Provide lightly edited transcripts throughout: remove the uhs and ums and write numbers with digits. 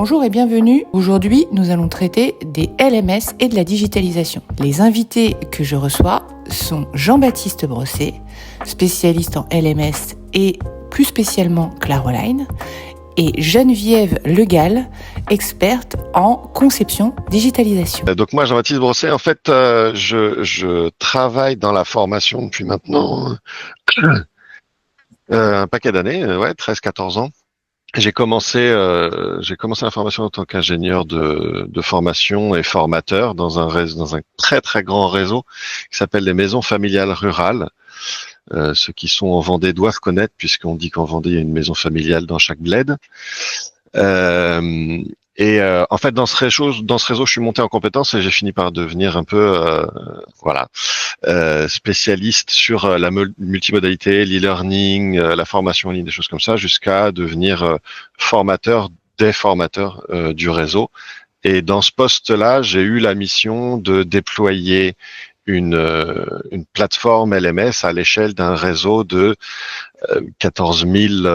Bonjour et bienvenue. Aujourd'hui, nous allons traiter des LMS et de la digitalisation. Les invités que je reçois sont Jean-Baptiste Brosset, spécialiste en LMS et plus spécialement Claroline, et Geneviève Legal, experte en conception digitalisation. Donc moi, Jean-Baptiste Brosset, en fait, je travaille dans la formation depuis maintenant un paquet d'années, 13-14 ans. J'ai commencé la formation en tant qu'ingénieur de formation et formateur dans un très très grand réseau qui s'appelle les maisons familiales rurales. Ceux qui sont en Vendée doivent connaître, puisqu'on dit qu'en Vendée il y a une maison familiale dans chaque bled. En fait, dans ce réseau, je suis monté en compétences et j'ai fini par devenir un peu, spécialiste sur la multimodalité, l'e-learning, la formation en ligne, des choses comme ça, jusqu'à devenir formateur des formateurs du réseau. Et dans ce poste-là, j'ai eu la mission de déployer une plateforme LMS à l'échelle d'un réseau de 14 000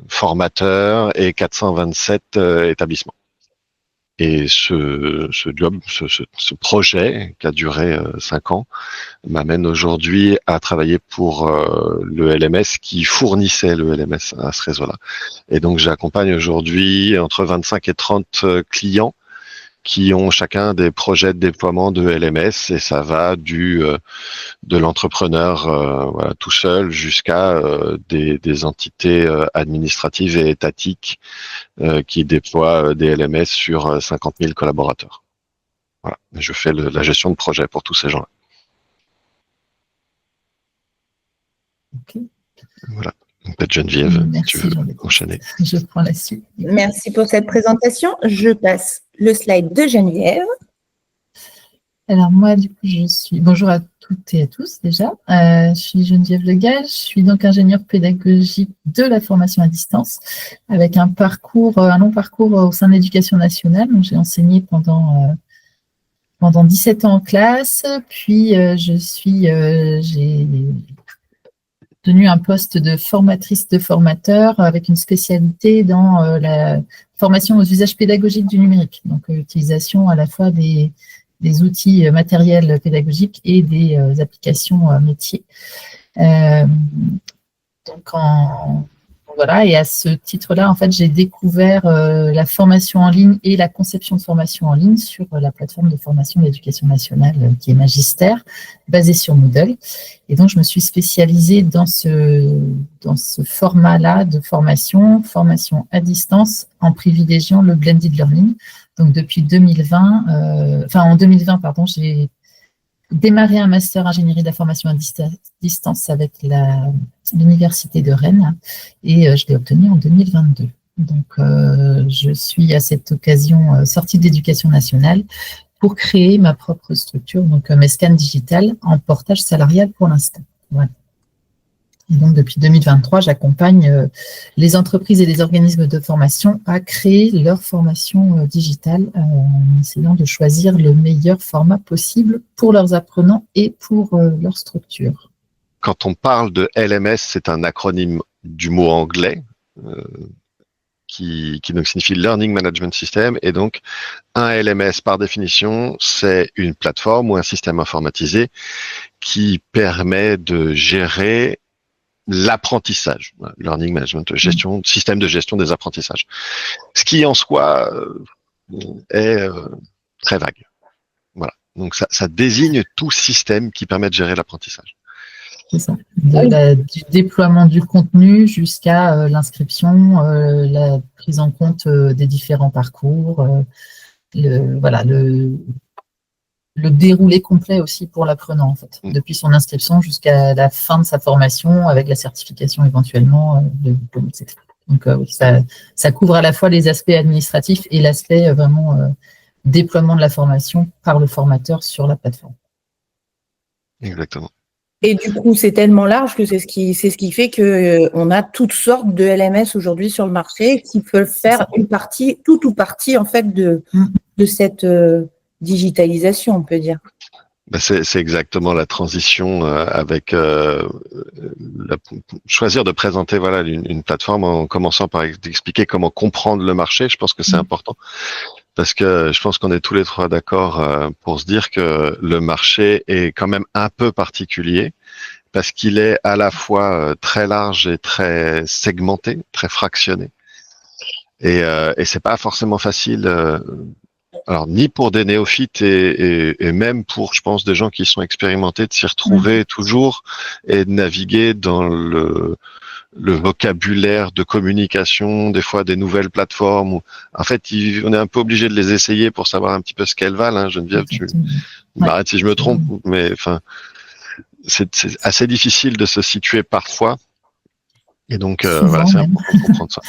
formateurs et 427 établissements. Et ce projet, qui a duré 5 ans, m'amène aujourd'hui à travailler pour le LMS qui fournissait le LMS à ce réseau-là. Et donc j'accompagne aujourd'hui entre 25 et 30 clients qui ont chacun des projets de déploiement de LMS, et ça va de l'entrepreneur tout seul jusqu'à des entités administratives et étatiques qui déploient des LMS sur 50 000 collaborateurs. Voilà, je fais la gestion de projet pour tous ces gens-là. Okay. Voilà. Peut-être Geneviève, merci, tu veux enchaîner. Je prends la suite. Merci pour cette présentation. Je passe le slide de Geneviève. Alors moi, du coup, bonjour à toutes et à tous déjà. Je suis Geneviève Legal, je suis donc ingénieure pédagogique de la formation à distance, avec un long parcours au sein de l'Éducation nationale. Donc j'ai enseigné pendant 17 ans en classe, puis j'ai tenu un poste de formatrice de formateur avec une spécialité dans la formation aux usages pédagogiques du numérique, donc l'utilisation à la fois des outils matériels pédagogiques et des applications métiers. Et à ce titre-là, en fait, j'ai découvert la formation en ligne et la conception de formation en ligne sur la plateforme de formation de l'Éducation nationale qui est Magister, basée sur Moodle. Et donc, je me suis spécialisée dans ce format-là de formation à distance, en privilégiant le blended learning. Donc, depuis en 2020, j'ai démarré un master ingénierie de la formation à distance avec l'université de Rennes, et je l'ai obtenu en 2022. Donc, je suis à cette occasion sortie de l'Éducation nationale pour créer ma propre structure, donc Mescan Digital, en portage salarial pour l'instant. Voilà. Et donc, depuis 2023, j'accompagne les entreprises et les organismes de formation à créer leur formation digitale en essayant de choisir le meilleur format possible pour leurs apprenants et pour leur structure. Quand on parle de LMS, c'est un acronyme du mot anglais qui donc signifie Learning Management System, et donc un LMS par définition, c'est une plateforme ou un système informatisé qui permet de gérer l'apprentissage, learning management, système de gestion des apprentissages. Ce qui en soi est très vague. Voilà. Donc ça désigne tout système qui permet de gérer l'apprentissage. C'est ça. Du déploiement du contenu jusqu'à l'inscription, la prise en compte des différents parcours, le déroulé complet aussi pour l'apprenant, en fait, depuis son inscription jusqu'à la fin de sa formation, avec la certification éventuellement, le diplôme, etc. Donc, ça couvre à la fois les aspects administratifs et l'aspect vraiment déploiement de la formation par le formateur sur la plateforme. Exactement. Et du coup, c'est tellement large que c'est ce qui fait que on a toutes sortes de LMS aujourd'hui sur le marché qui peuvent faire tout ou partie en fait de cette digitalisation, on peut dire. C'est exactement la transition avec choisir de présenter une plateforme en commençant par expliquer comment comprendre le marché. Je pense que c'est important parce que je pense qu'on est tous les trois d'accord pour se dire que le marché est quand même un peu particulier parce qu'il est à la fois très large et très segmenté, très fractionné. Et c'est pas forcément facile. Alors, ni pour des néophytes et même pour, je pense, des gens qui sont expérimentés de s'y retrouver toujours et de naviguer dans le vocabulaire de communication, des fois des nouvelles plateformes. Où, en fait, on est un peu obligé de les essayer pour savoir un petit peu ce qu'elles valent. Hein, Geneviève, tu m'arrêtes si je me trompe, mais enfin, c'est assez difficile de se situer parfois. Et donc, c'est important de comprendre ça.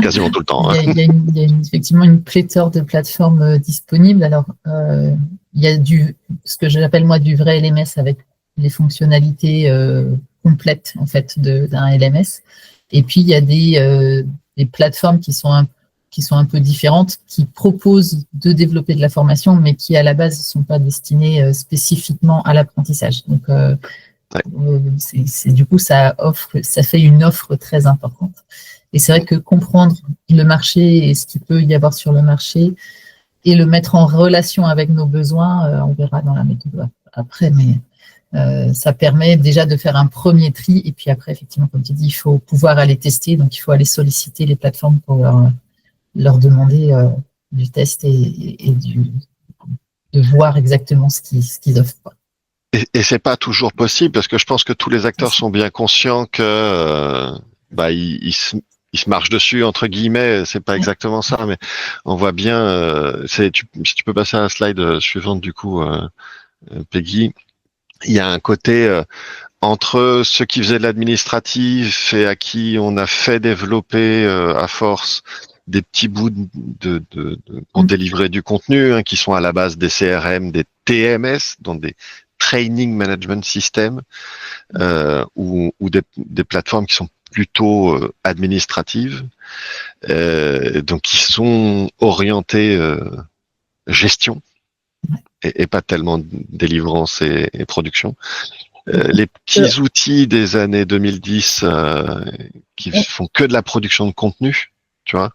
Quasiment tout le temps. Il y a effectivement une pléthore de plateformes disponibles. Alors, il y a ce que j'appelle moi du vrai LMS avec les fonctionnalités complètes en fait d'un LMS. Et puis il y a des plateformes qui sont un peu différentes, qui proposent de développer de la formation, mais qui à la base ne sont pas destinées spécifiquement à l'apprentissage. Donc du coup, ça fait une offre très importante. Et c'est vrai que comprendre le marché et ce qu'il peut y avoir sur le marché et le mettre en relation avec nos besoins, on verra dans la méthode après, mais ça permet déjà de faire un premier tri. Et puis après, effectivement, comme tu dis, il faut pouvoir aller tester. Donc, il faut aller solliciter les plateformes pour leur demander du test et de voir exactement ce qu'ils offrent. Et c'est pas toujours possible parce que je pense que tous les acteurs sont bien conscients que ils se marchent dessus entre guillemets. C'est pas exactement ça, mais on voit bien. Si tu peux passer à la slide suivante du coup, Peggy. Il y a un côté entre ceux qui faisaient de l'administratif et à qui on a fait développer à force des petits bouts pour délivrer du contenu, hein, qui sont à la base des CRM, des TMS, donc des Training Management System, ou des plateformes qui sont plutôt administratives, donc qui sont orientées gestion et pas tellement délivrance et production. Les petits outils des années 2010 qui font que de la production de contenu, tu vois.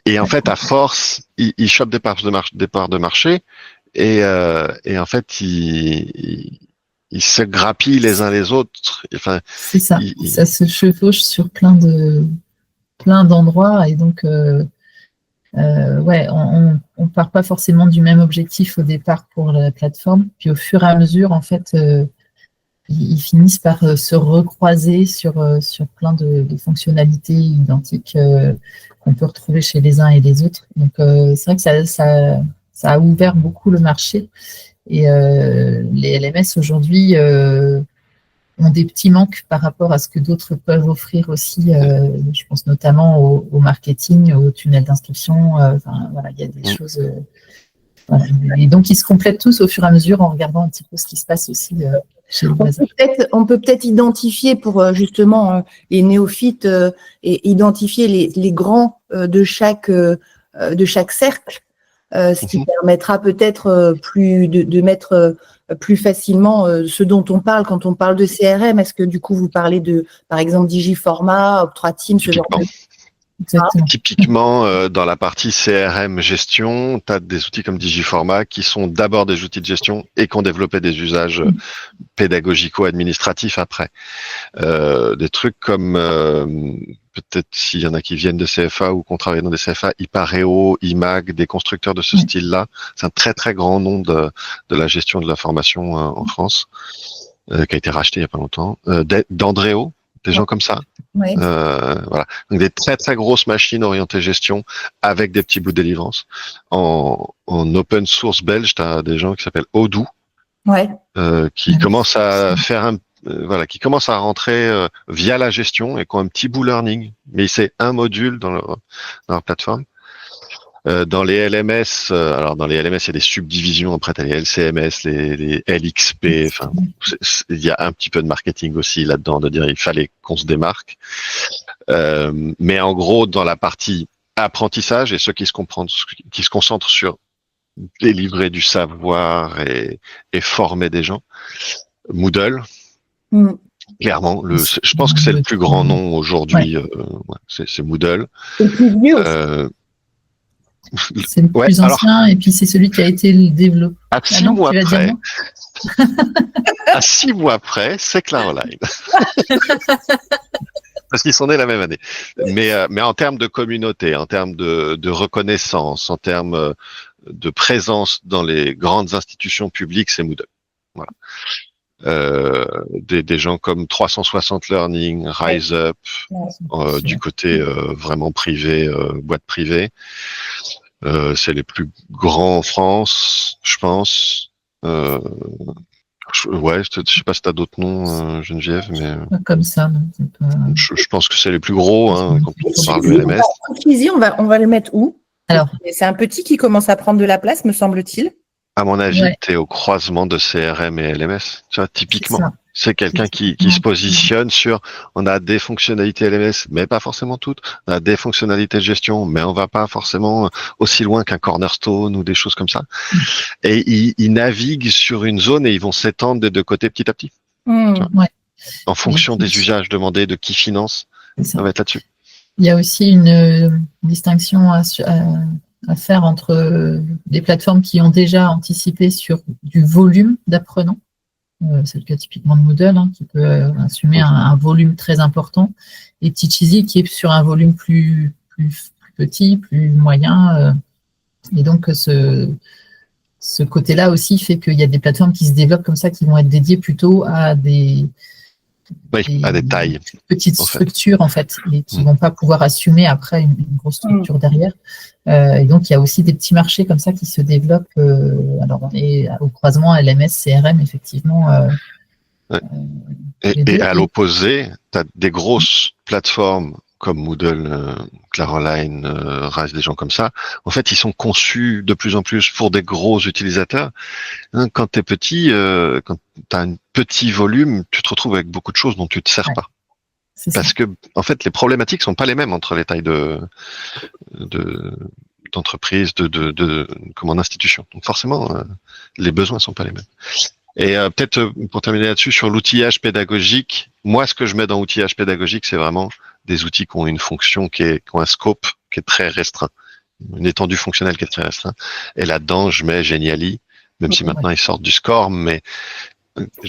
Et en fait, à force, ils chopent des parts de marché et en fait, ils se grappillent les uns les autres. Enfin, c'est ça. Ça se chevauche sur plein d'endroits et donc on part pas forcément du même objectif au départ pour la plateforme. Puis au fur et à mesure, en fait, ils finissent par se recroiser sur plein de fonctionnalités identiques qu'on peut retrouver chez les uns et les autres. Donc c'est vrai que ça a ouvert beaucoup le marché. Et les LMS aujourd'hui ont des petits manques par rapport à ce que d'autres peuvent offrir aussi. Je pense notamment au marketing, au tunnel d'inscription. Il y a des choses. Et donc, ils se complètent tous au fur et à mesure en regardant un petit peu ce qui se passe aussi chez le voisin. On peut peut-être identifier pour justement les néophytes et identifier les grands de chaque cercle. Ce qui permettra peut-être de mettre plus facilement ce dont on parle quand on parle de CRM. Est-ce que du coup vous parlez de, par exemple, Digiforma, Optrateam, ce genre de... Exactement. Typiquement, dans la partie CRM gestion, tu as des outils comme Digiforma qui sont d'abord des outils de gestion et qui ont développé des usages pédagogico-administratifs après. Des trucs comme, peut-être s'il y en a qui viennent de CFA ou qu'on travaille dans des CFA, Ipareo, IMAG, des constructeurs de ce style-là. C'est un très très grand nom de la gestion de la formation en France, qui a été racheté il n'y a pas longtemps. D'Andréo, des gens comme ça. Oui. Voilà. Donc des très très grosses machines orientées gestion avec des petits bouts de délivrance. En open source belge, tu as des gens qui s'appellent Odoo, qui commencent à faire qui commencent à rentrer via la gestion et qui ont un petit bout learning, mais c'est un module dans leur plateforme. Dans les LMS, alors dans les LMS, il y a des subdivisions. Après, tu as les LCMS, les LXP. Enfin, il y a un petit peu de marketing aussi là-dedans, de dire il fallait qu'on se démarque. Mais en gros, dans la partie apprentissage et ceux qui se concentrent sur délivrer du savoir et former des gens. Moodle, clairement, je pense que c'est le plus grand nom aujourd'hui. C'est Moodle. C'est le plus vieux aussi. C'est le plus ancien, et puis c'est celui qui a été développé. À 6 mois près. À 6 mois près, c'est Claroline. Parce qu'ils sont nés la même année. Mais en termes de communauté, en termes de reconnaissance, en termes de présence dans les grandes institutions publiques, c'est Moodle. Voilà. Des gens comme 360 Learning, Rise Up, du côté vraiment privé, boîte privée. C'est les plus grands en France, je pense. Je sais pas si t'as d'autres noms, Geneviève, mais comme ça. Je pense que c'est les plus gros quand on parle de LMS. Easy, on va le mettre où? Alors, c'est un petit qui commence à prendre de la place, me semble-t-il. À mon avis, t'es au croisement de CRM et LMS. Tu vois, typiquement, c'est quelqu'un qui se positionne sur, on a des fonctionnalités LMS, mais pas forcément toutes. On a des fonctionnalités de gestion, mais on va pas forcément aussi loin qu'un Cornerstone ou des choses comme ça. Et ils naviguent sur une zone et ils vont s'étendre des deux côtés petit à petit. En fonction des usages demandés, de qui finance, ça va être là-dessus. Il y a aussi une distinction à faire entre des plateformes qui ont déjà anticipé sur du volume d'apprenants. C'est le cas typiquement de Moodle, qui peut assumer un volume très important, et Teacheasy qui est sur un volume plus petit, plus moyen. Et donc, ce côté-là aussi fait qu'il y a des plateformes qui se développent comme ça, qui vont être dédiées plutôt à des tailles. Petites structures, en fait, et qui vont pas pouvoir assumer après une grosse structure derrière. Et donc, il y a aussi des petits marchés comme ça qui se développent. Alors, on est au croisement LMS, CRM, effectivement. Et à l'opposé, tu as des grosses plateformes comme Moodle, Claroline, Rise, des gens comme ça. En fait, ils sont conçus de plus en plus pour des gros utilisateurs. Quand tu es petit, quand tu as un petit volume, tu te retrouves avec beaucoup de choses dont tu te sers pas. Parce que, en fait, les problématiques sont pas les mêmes entre les tailles d'entreprise, comme en institution. Donc forcément, les besoins sont pas les mêmes. Et peut-être pour terminer là-dessus, sur l'outillage pédagogique, moi, ce que je mets dans outillage pédagogique, c'est vraiment des outils qui ont une fonction qui ont un scope qui est très restreint, une étendue fonctionnelle qui est très restreinte. Et là-dedans, je mets Genially, même si maintenant ils sortent du SCORM, mais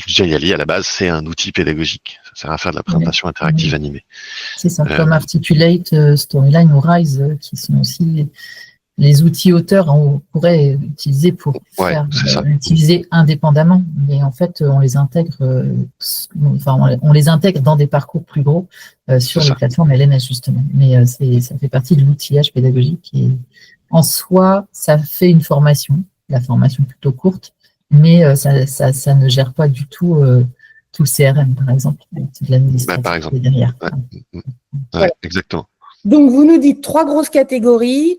Genially, à la base, c'est un outil pédagogique. Ça sert à faire de la présentation interactive animée. C'est ça, comme Articulate, Storyline ou Rise, qui sont aussi les outils auteurs, on pourrait utiliser pour utiliser indépendamment, mais en fait, on les intègre, on les intègre dans des parcours plus gros sur les plateformes LMS, justement. Mais ça fait partie de l'outillage pédagogique, et en soi, ça fait une formation, la formation plutôt courte, mais ça ne gère pas du tout tout le CRM, par exemple. C'est de l'administration derrière. Exactement. Donc, vous nous dites trois grosses catégories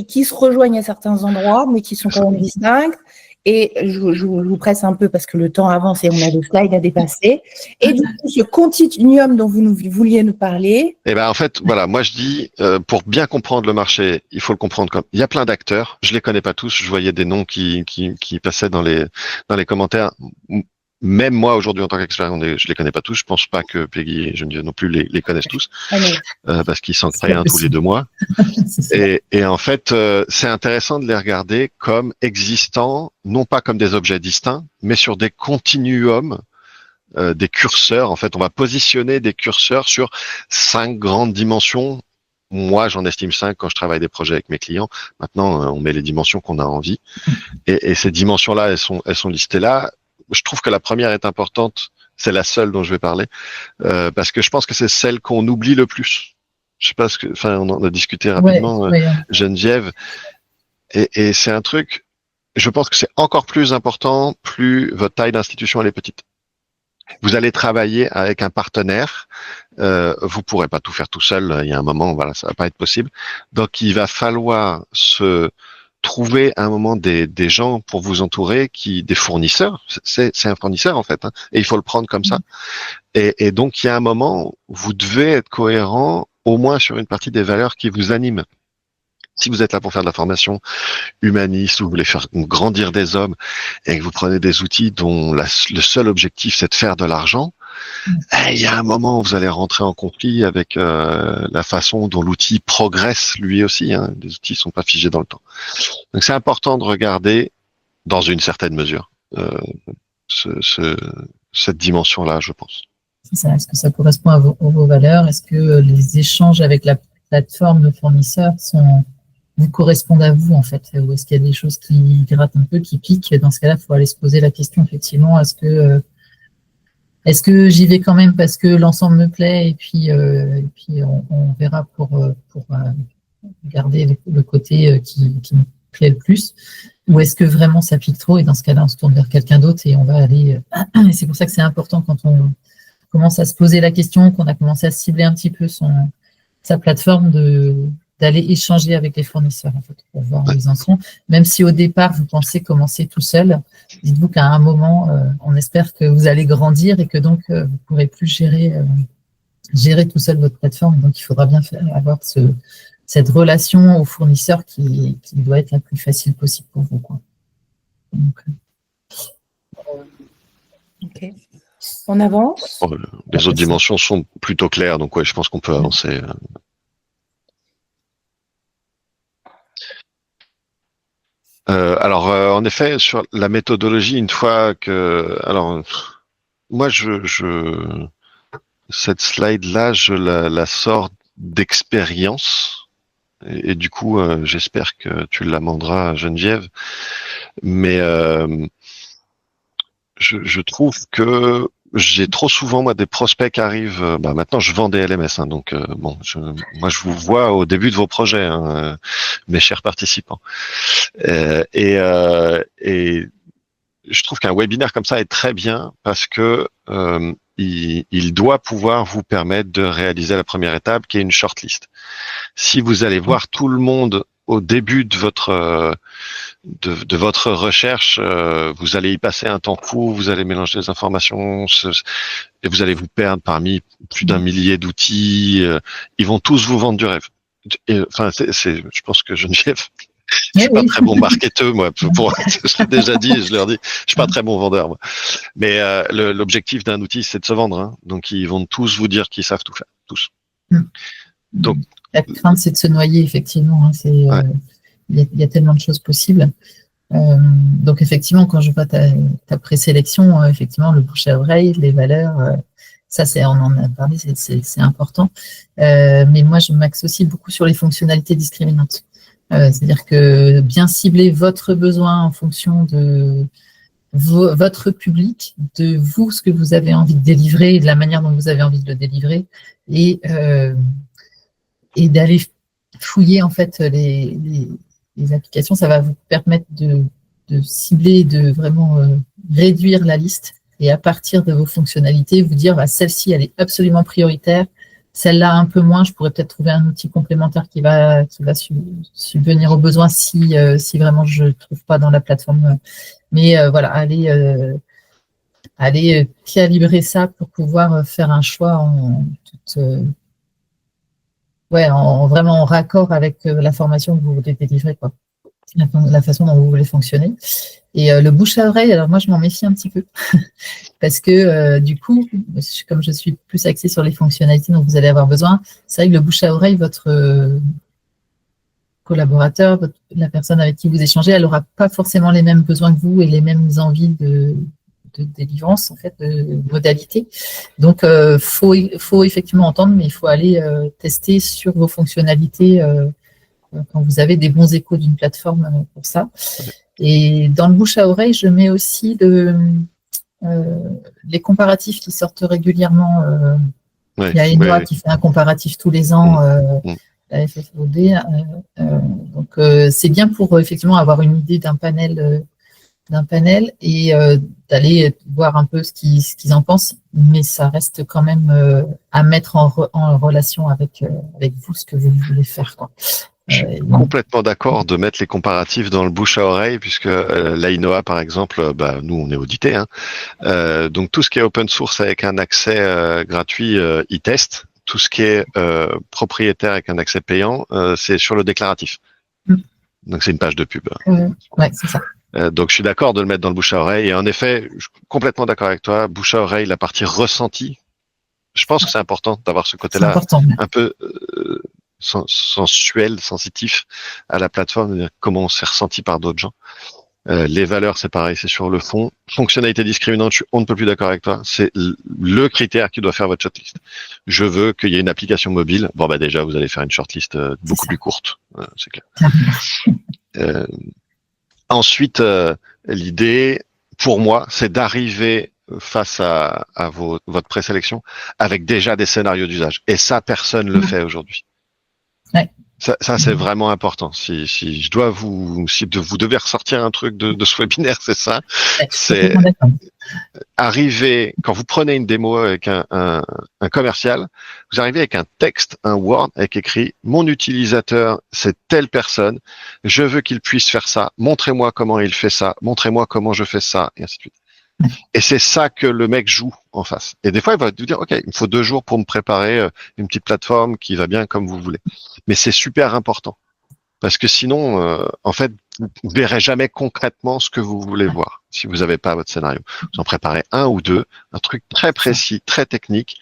qui se rejoignent à certains endroits, mais qui sont quand même distinctes. Et je vous presse un peu parce que le temps avance et on a des slides à dépasser. Et du coup, ce continuum dont vous vouliez nous parler. Eh ben, en fait, voilà, moi je dis, pour bien comprendre le marché, il faut le comprendre comme, il y a plein d'acteurs. Je les connais pas tous. Je voyais des noms qui passaient dans les commentaires. Même moi, aujourd'hui, en tant qu'expert, je les connais pas tous. Je pense pas que Peggy et Geneviève non plus les connaissent tous, parce qu'ils s'en créent un tous les 2 mois. Et en fait, c'est intéressant de les regarder comme existants, non pas comme des objets distincts, mais sur des continuums, des curseurs. En fait, on va positionner des curseurs sur 5 grandes dimensions. Moi, j'en estime 5 quand je travaille des projets avec mes clients. Maintenant, on met les dimensions qu'on a envie. Et ces dimensions-là, elles sont listées là. Je trouve que la première est importante, c'est la seule dont je vais parler, parce que je pense que c'est celle qu'on oublie le plus. Je sais pas on en a discuté rapidement, Geneviève, et c'est un truc, je pense que c'est encore plus important plus votre taille d'institution elle est petite. Vous allez travailler avec un partenaire, vous pourrez pas tout faire tout seul, il y a un moment, voilà, ça va pas être possible. Donc il va falloir trouver à un moment des gens pour vous entourer, des fournisseurs. C'est un fournisseur en fait, et il faut le prendre comme ça. Et donc il y a un moment où vous devez être cohérent, au moins sur une partie des valeurs qui vous animent. Si vous êtes là pour faire de la formation humaniste, ou vous voulez faire grandir des hommes, et que vous prenez des outils dont le seul objectif c'est de faire de l'argent, il y a un moment où vous allez rentrer en conflit avec la façon dont l'outil progresse lui aussi. Hein. Les outils sont pas figés dans le temps. Donc c'est important de regarder dans une certaine mesure cette dimension-là, je pense. C'est ça. Est-ce que ça correspond à vos valeurs? Est-ce que les échanges avec la plateforme de fournisseurs vous correspondent à vous, en fait? Ou est-ce qu'il y a des choses qui grattent un peu, qui piquent? Dans ce cas-là, il faut aller se poser la question, effectivement, est-ce que j'y vais quand même parce que l'ensemble me plaît, et puis on verra pour garder le côté qui me plaît le plus, ou est-ce que vraiment ça pique trop, et dans ce cas-là, on se tourne vers quelqu'un d'autre et on va aller... Et c'est pour ça que c'est important, quand on commence à se poser la question, qu'on a commencé à cibler un petit peu sa plateforme, d'aller échanger avec les fournisseurs, en fait, pour voir où ils en sont. Même si au départ, vous pensez commencer tout seul, dites-vous qu'à un moment, on espère que vous allez grandir et que donc, vous ne pourrez plus gérer tout seul votre plateforme. Donc, il faudra bien avoir cette relation au fournisseur qui doit être la plus facile possible pour vous, quoi. Donc, ok. On avance. Les autres dimensions sont plutôt claires, donc ouais, je pense qu'on peut avancer. Alors, en effet, sur la méthodologie, une fois que, alors, moi, cette slide-là, je la sors d'expérience, et du coup, j'espère que tu l'amenderas, Geneviève. Mais je trouve que j'ai trop souvent, moi, des prospects qui arrivent. Maintenant, je vends des LMS, hein, donc bon, moi, je vous vois au début de vos projets, hein, mes chers participants. Et je trouve qu'un webinaire comme ça est très bien parce que il doit pouvoir vous permettre de réaliser la première étape, qui est une shortlist. Si vous allez voir tout le monde au début de votre recherche, vous allez y passer un temps fou, vous allez mélanger les informations, et vous allez vous perdre parmi plus d'un millier d'outils. Ils vont tous vous vendre du rêve. Enfin, je pense que Geneviève, je suis pas très bon marketeur, moi. Je l'ai déjà dit, je leur dis, je suis pas très bon vendeur, moi. Mais l'objectif d'un outil, c'est de se vendre. Hein. Donc, ils vont tous vous dire qu'ils savent tout faire, tous. Donc, la crainte, c'est de se noyer, effectivement. Hein. Il y a tellement de choses possibles. Donc, effectivement, quand je vois ta présélection, effectivement, le bouche à oreille, les valeurs, ça, on en a parlé, c'est important. Mais moi, je m'axe aussi beaucoup sur les fonctionnalités discriminantes. C'est-à-dire que bien cibler votre besoin en fonction de votre public, de vous, ce que vous avez envie de délivrer, et de la manière dont vous avez envie de le délivrer, et d'aller fouiller, en fait, les applications. Ça va vous permettre de cibler, de vraiment réduire la liste, et à partir de vos fonctionnalités, vous dire celle-ci, elle est absolument prioritaire, celle-là un peu moins, je pourrais peut-être trouver un outil complémentaire qui va subvenir aux besoins si vraiment je ne trouve pas dans la plateforme. Mais voilà, aller calibrer ça pour pouvoir faire un choix vraiment en raccord avec la formation que vous voulez délivrer, quoi. La façon dont vous voulez fonctionner. Et le bouche à oreille, alors moi, je m'en méfie un petit peu parce que du coup, comme je suis plus axée sur les fonctionnalités dont vous allez avoir besoin, c'est vrai que le bouche à oreille, votre collaborateur, la personne avec qui vous échangez, elle n'aura pas forcément les mêmes besoins que vous et les mêmes envies de délivrance, en fait, de modalité. Donc, faut effectivement entendre, mais il faut aller tester sur vos fonctionnalités quand vous avez des bons échos d'une plateforme pour ça. Et dans le bouche à oreille, je mets aussi les comparatifs qui sortent régulièrement. Il y a Enoa qui fait un comparatif tous les ans, la FFOD. Donc, c'est bien pour effectivement avoir une idée d'un panel et d'aller voir un peu ce qu'ils en pensent, mais ça reste quand même à mettre en relation avec vous, ce que vous voulez faire, quoi. Je suis complètement d'accord de mettre les comparatifs dans le bouche à oreille, puisque l'AINOA, par exemple, nous, on est audité. Hein. Donc, tout ce qui est open source avec un accès gratuit, e-test. Tout ce qui est propriétaire avec un accès payant, c'est sur le déclaratif. Donc c'est une page de pub. Ouais, c'est ça. Donc je suis d'accord de le mettre dans le bouche à oreille. Et en effet, je suis complètement d'accord avec toi. Bouche à oreille, la partie ressentie. Je pense que c'est important d'avoir ce côté-là un peu sensuel, sensitif à la plateforme, de dire comment on s'est ressenti par d'autres gens. Les valeurs, c'est pareil, c'est sur le fond. Fonctionnalité discriminante, on ne peut plus d'accord avec toi. C'est le critère qui doit faire votre shortlist. Je veux qu'il y ait une application mobile. Bon, bah déjà, vous allez faire une shortlist beaucoup plus courte, c'est clair. Ensuite, l'idée, pour moi, c'est d'arriver face à votre présélection avec déjà des scénarios d'usage. Et ça, personne le fait aujourd'hui. Ouais. Ça c'est vraiment important. Si je dois vous devez ressortir un truc de ce webinaire, c'est ça. C'est arriver, quand vous prenez une démo avec un commercial, vous arrivez avec un texte, un Word, avec écrit « Mon utilisateur, c'est telle personne, je veux qu'il puisse faire ça, montrez-moi comment il fait ça, montrez-moi comment je fais ça, et ainsi de suite. » Et c'est ça que le mec joue en face. Et des fois, il va vous dire, OK, il me faut 2 jours pour me préparer une petite plateforme qui va bien comme vous voulez. Mais c'est super important. Parce que sinon, en fait, vous ne verrez jamais concrètement ce que vous voulez voir si vous n'avez pas votre scénario. Vous en préparez 1 ou 2, un truc très précis, très technique.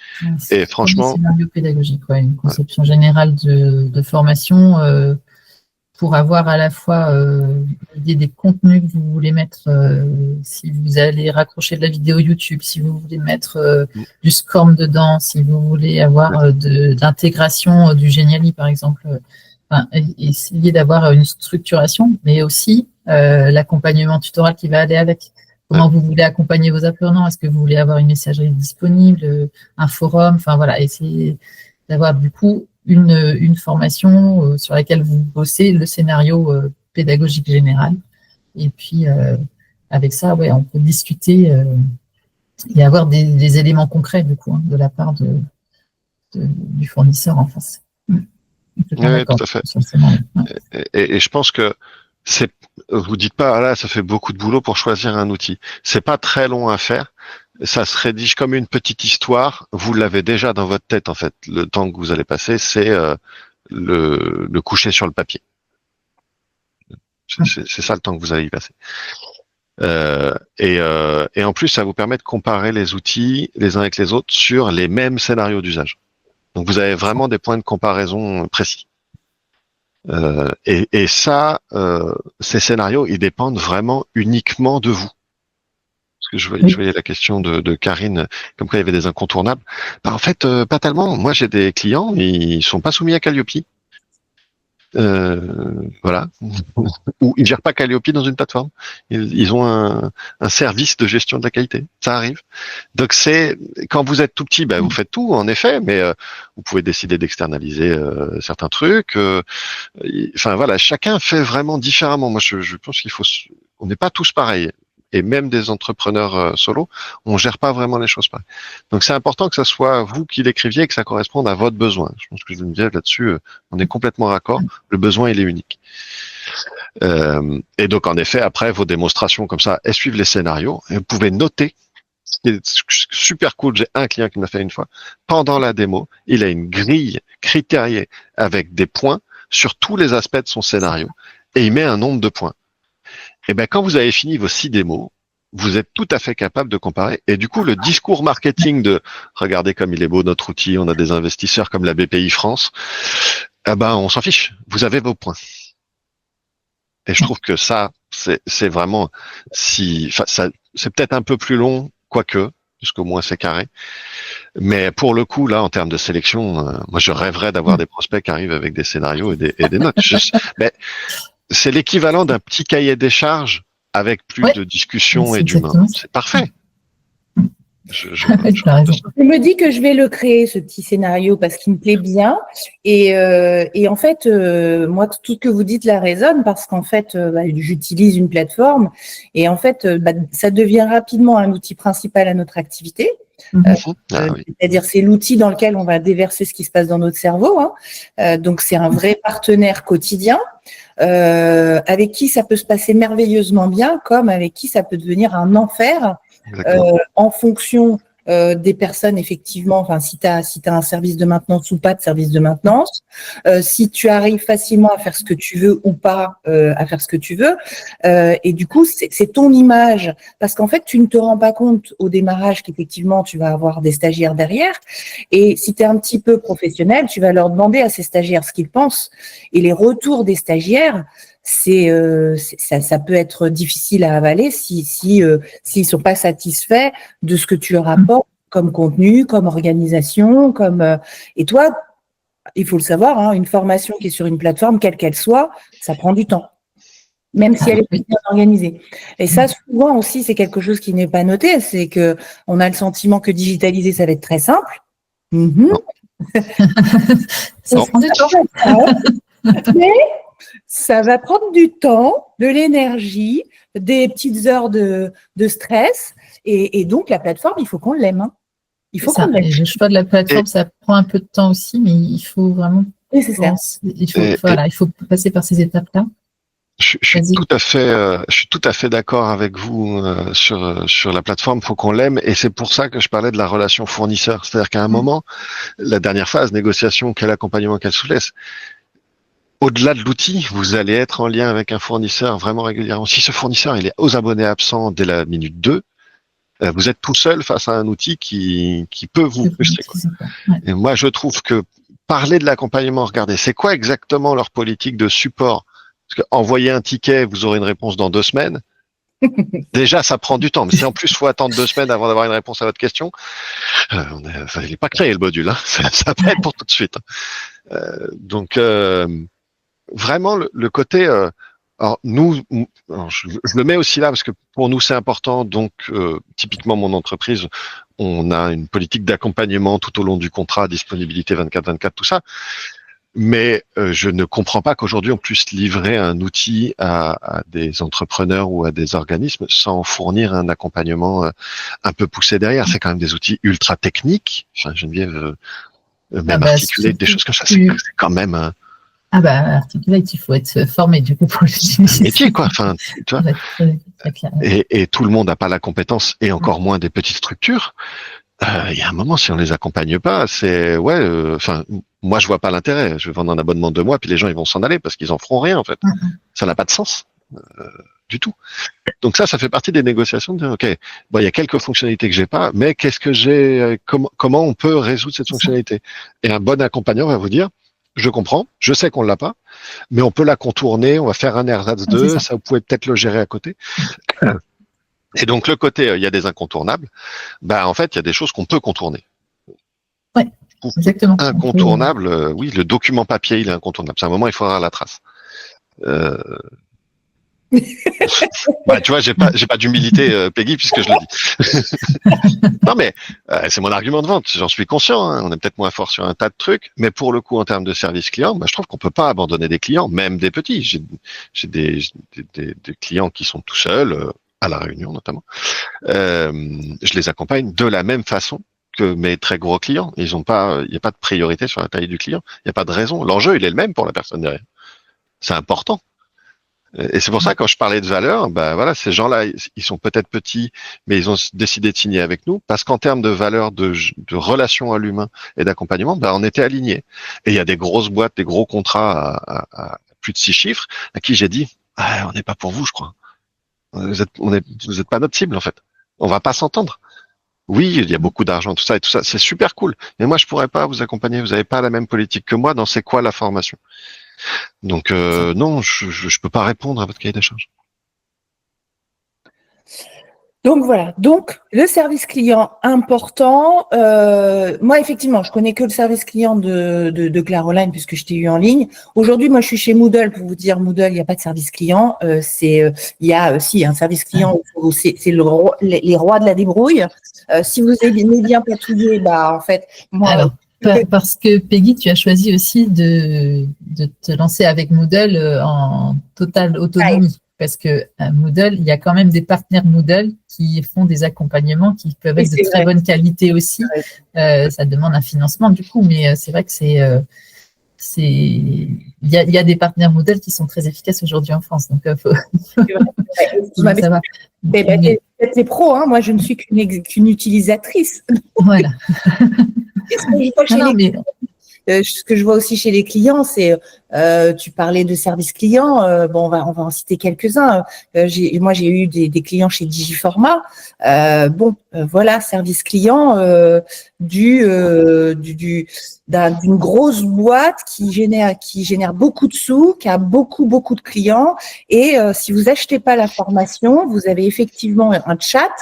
Et franchement... Un scénario pédagogique, une conception générale de formation pour avoir à la fois l'idée des contenus que vous voulez mettre, si vous allez raccrocher de la vidéo YouTube, si vous voulez mettre du SCORM dedans, si vous voulez avoir de l'intégration du Geniali, par exemple, essayer d'avoir une structuration, mais aussi l'accompagnement tutoral qui va aller avec. Comment vous voulez accompagner vos apprenants? Est-ce que vous voulez avoir une messagerie disponible, un forum? Enfin voilà, essayer d'avoir du coup une formation sur laquelle vous bossez le scénario pédagogique général. Et puis, avec ça, on peut discuter et avoir des éléments concrets, du coup, de la part du fournisseur en face. Oui, tout à fait. Et je pense que vous dites pas, là, ça fait beaucoup de boulot pour choisir un outil. C'est pas très long à faire. Ça se rédige comme une petite histoire. Vous l'avez déjà dans votre tête, en fait. Le temps que vous allez passer, c'est le coucher sur le papier. C'est ça le temps que vous allez y passer. Et en plus, ça vous permet de comparer les outils les uns avec les autres sur les mêmes scénarios d'usage. Donc, vous avez vraiment des points de comparaison précis. Et ça, ces scénarios, ils dépendent vraiment uniquement de vous. Parce que je voyais la question de Karine, comme quoi il y avait des incontournables. En fait, pas tellement. Moi, j'ai des clients, ils sont pas soumis à Calliope. Voilà. Ou ils gèrent pas Calliope dans une plateforme. Ils ont un service de gestion de la qualité. Ça arrive. Donc quand vous êtes tout petit, vous faites tout en effet, mais vous pouvez décider d'externaliser certains trucs. Enfin voilà, chacun fait vraiment différemment. Moi, je pense on n'est pas tous pareils. Et même des entrepreneurs solo, on gère pas vraiment les choses pareil. Donc c'est important que ça soit vous qui l'écriviez et que ça corresponde à votre besoin. Je pense que Geneviève là-dessus, on est complètement raccord. Le besoin, il est unique. Et donc en effet, après vos démonstrations comme ça, elles suivent les scénarios. Et vous pouvez noter. C'est super cool. J'ai un client qui m'a fait une fois. Pendant la démo, il a une grille critériée avec des points sur tous les aspects de son scénario et il met un nombre de points. Et quand vous avez fini vos 6 démos, vous êtes tout à fait capable de comparer. Et du coup, le discours marketing de « Regardez comme il est beau notre outil, on a des investisseurs comme la BPI France », on s'en fiche. Vous avez vos points. Et je trouve que ça, c'est vraiment c'est peut-être un peu plus long, quoique, puisqu'au moins c'est carré. Mais pour le coup, là, en termes de sélection, moi, je rêverais d'avoir des prospects qui arrivent avec des scénarios et des notes. Mais c'est l'équivalent d'un petit cahier des charges avec plus de discussion et d'humain. C'est parfait. Je me dis que je vais le créer, ce petit scénario, parce qu'il me plaît bien. Et en fait, moi, tout ce que vous dites là résonne, parce qu'en fait, j'utilise une plateforme et en fait, ça devient rapidement un outil principal à notre activité. C'est-à-dire, c'est l'outil dans lequel on va déverser ce qui se passe dans notre cerveau. Donc, c'est un vrai partenaire quotidien. Avec qui ça peut se passer merveilleusement bien, comme avec qui ça peut devenir un enfer en fonction des personnes effectivement, enfin si tu as un service de maintenance ou pas de service de maintenance, si tu arrives facilement à faire ce que tu veux ou pas à faire ce que tu veux, et du coup c'est ton image, parce qu'en fait tu ne te rends pas compte au démarrage qu'effectivement tu vas avoir des stagiaires derrière, et si tu es un petit peu professionnel, tu vas leur demander à ces stagiaires ce qu'ils pensent, et les retours des stagiaires, ça peut être difficile à avaler s'ils sont pas satisfaits de ce que tu leur apportes comme contenu, comme organisation, et toi, il faut le savoir, hein, une formation qui est sur une plateforme, quelle qu'elle soit, ça prend du temps, même si elle est bien organisée. Et ça, souvent aussi, c'est quelque chose qui n'est pas noté, c'est que on a le sentiment que digitaliser, ça va être très simple. Ça prend du temps. Mais ça va prendre du temps, de l'énergie, des petites heures de stress, et donc la plateforme, il faut qu'on l'aime. Hein. Il faut qu'on l'aime. Le choix de la plateforme, ça prend un peu de temps aussi, mais il faut vraiment. Oui, c'est ça. Il faut passer par ces étapes-là. Je suis tout à fait d'accord avec vous sur la plateforme. Il faut qu'on l'aime, et c'est pour ça que je parlais de la relation fournisseur. C'est-à-dire qu'à un moment, la dernière phase, négociation, quel accompagnement, quelle souplesse. Au-delà de l'outil, vous allez être en lien avec un fournisseur vraiment régulièrement. Si ce fournisseur il est aux abonnés absents dès la minute 2, vous êtes tout seul face à un outil qui peut vous frustrer. Ouais. Et moi, je trouve que parler de l'accompagnement, regardez, c'est quoi exactement leur politique de support? Parce qu'envoyer un ticket, vous aurez une réponse dans 2 semaines. Déjà, ça prend du temps. Mais si en plus, il faut attendre 2 semaines avant d'avoir une réponse à votre question, il n'est pas créé le module. Hein. Ça va pas être pour tout de suite. Donc, vraiment, le côté... alors je le mets aussi là parce que pour nous c'est important. Donc typiquement mon entreprise, on a une politique d'accompagnement tout au long du contrat, disponibilité 24/24, tout ça. Mais je ne comprends pas qu'aujourd'hui on puisse livrer un outil à des entrepreneurs ou à des organismes sans fournir un accompagnement un peu poussé derrière. C'est quand même des outils ultra techniques. Enfin, Geneviève, même articuler des choses comme ça, c'est quand même Articulate, il faut être formé du coup pour l'utiliser. Métier quoi, enfin, tu vois. Et tout le monde n'a pas la compétence, et encore moins des petites structures. Il y a un moment, si on les accompagne pas, c'est moi je vois pas l'intérêt. Je vais vendre un abonnement de 2 mois, puis les gens ils vont s'en aller parce qu'ils en feront rien en fait. Ça n'a pas de sens du tout. Donc ça fait partie des négociations de dire, ok, il y a quelques fonctionnalités que j'ai pas, mais qu'est-ce que j'ai, comment on peut résoudre cette fonctionnalité? Et un bon accompagnant va vous dire, je comprends, je sais qu'on l'a pas, mais on peut la contourner, on va faire un ersatz 2, ça vous pouvez peut-être le gérer à côté. Et donc le côté, il y a des incontournables, en fait, il y a des choses qu'on peut contourner. Ouais, exactement. Incontournable, oui, le document papier, il est incontournable. C'est un moment, il faudra la trace. Tu vois, j'ai pas d'humilité, Peggy, puisque je le dis. Non, mais c'est mon argument de vente. J'en suis conscient. Hein. On est peut-être moins fort sur un tas de trucs, mais pour le coup, en termes de service client, je trouve qu'on peut pas abandonner des clients, même des petits. J'ai des clients qui sont tout seuls, à la Réunion notamment. Je les accompagne de la même façon que mes très gros clients. Il n'y a pas de priorité sur la taille du client. Il n'y a pas de raison. L'enjeu, il est le même pour la personne derrière. C'est important. Et c'est pour ça que quand je parlais de valeur, ces gens-là, ils sont peut-être petits, mais ils ont décidé de signer avec nous parce qu'en termes de valeur de relation à l'humain et d'accompagnement, on était alignés. Et il y a des grosses boîtes, des gros contrats à plus de 6 chiffres à qui j'ai dit, on n'est pas pour vous, je crois. Vous êtes pas notre cible en fait. On va pas s'entendre. Oui, il y a beaucoup d'argent, tout ça, c'est super cool. Mais moi, je pourrais pas vous accompagner. Vous n'avez pas la même politique que moi dans c'est quoi la formation. Donc non, je peux pas répondre à votre cahier des charges. Donc voilà, le service client important. Moi effectivement, je connais que le service client de Claroline puisque je t'ai eu en ligne. Aujourd'hui, moi je suis chez Moodle pour vous dire Moodle, il n'y a pas de service client. Il y a un service client. C'est les rois de la débrouille. Si vous aimez bien patouiller, en fait, moi. Alors, parce que Peggy, tu as choisi aussi de te lancer avec Moodle en totale autonomie. Parce que Moodle, il y a quand même des partenaires Moodle qui font des accompagnements qui peuvent être de très bonne qualité aussi. Ça demande un financement du coup, mais c'est vrai que il y a des partenaires Moodle qui sont très efficaces aujourd'hui en France. Donc, ça va. T'es pro, hein, moi je ne suis qu'une utilisatrice. Voilà. Ce que je vois aussi chez les clients, c'est, tu parlais de service client, on va en citer quelques-uns. Moi, j'ai eu des clients chez Digiformat. Voilà, service client d'une grosse boîte qui génère beaucoup de sous, qui a beaucoup de clients. Et si vous achetez pas la formation, vous avez effectivement un chat.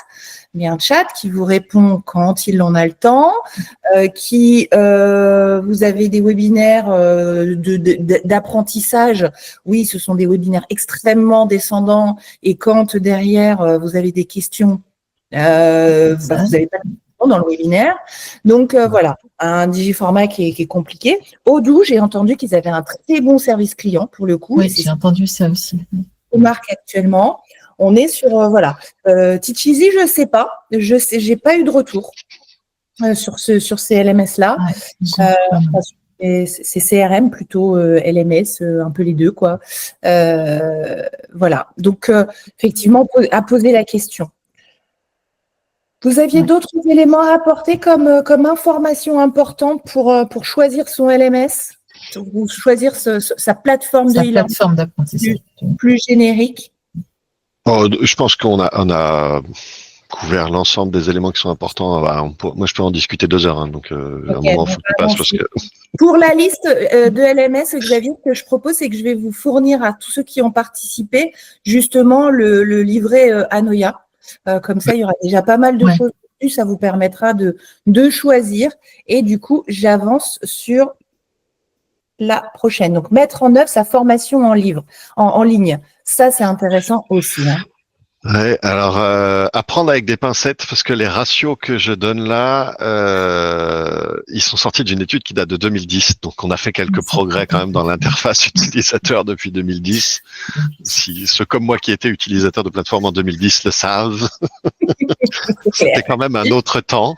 Mais un chat qui vous répond quand il en a le temps, vous avez des webinaires d'apprentissage. Oui, ce sont des webinaires extrêmement descendants et quand derrière vous avez des questions, vous n'avez pas de questions dans le webinaire. Donc voilà, un Digiformat qui est compliqué. Odoo, j'ai entendu qu'ils avaient un très bon service client pour le coup. Oui, j'ai entendu ça aussi. On marque actuellement. On est sur Teacheasy, je sais pas, j'ai pas eu de retour sur ces LMS là. Ouais, c'est CRM plutôt LMS, un peu les deux quoi. Voilà. Donc effectivement, à poser la question. Vous aviez d'autres éléments à apporter comme information importante pour choisir son LMS, pour choisir sa plateforme d'apprentissage plus générique. Je pense qu'on a couvert l'ensemble des éléments qui sont importants. Moi, je peux en discuter 2 heures, hein, donc à un moment, il faut qu'il passe. Parce que... Pour la liste de LMS, Xavier, ce que je propose, c'est que je vais vous fournir à tous ceux qui ont participé, justement, le livret Anoya. Comme ça, il y aura déjà pas mal de choses dessus. Ça vous permettra de choisir. Et du coup, j'avance sur la prochaine. Donc, mettre en œuvre sa formation en ligne. Ça, c'est intéressant aussi. Hein. Ouais, alors apprendre avec des pincettes parce que les ratios que je donne là, ils sont sortis d'une étude qui date de 2010, donc on a fait quelques progrès quand même dans l'interface utilisateur depuis 2010. Si ceux comme moi qui étaient utilisateurs de plateforme en 2010 le savent, c'était quand même un autre temps.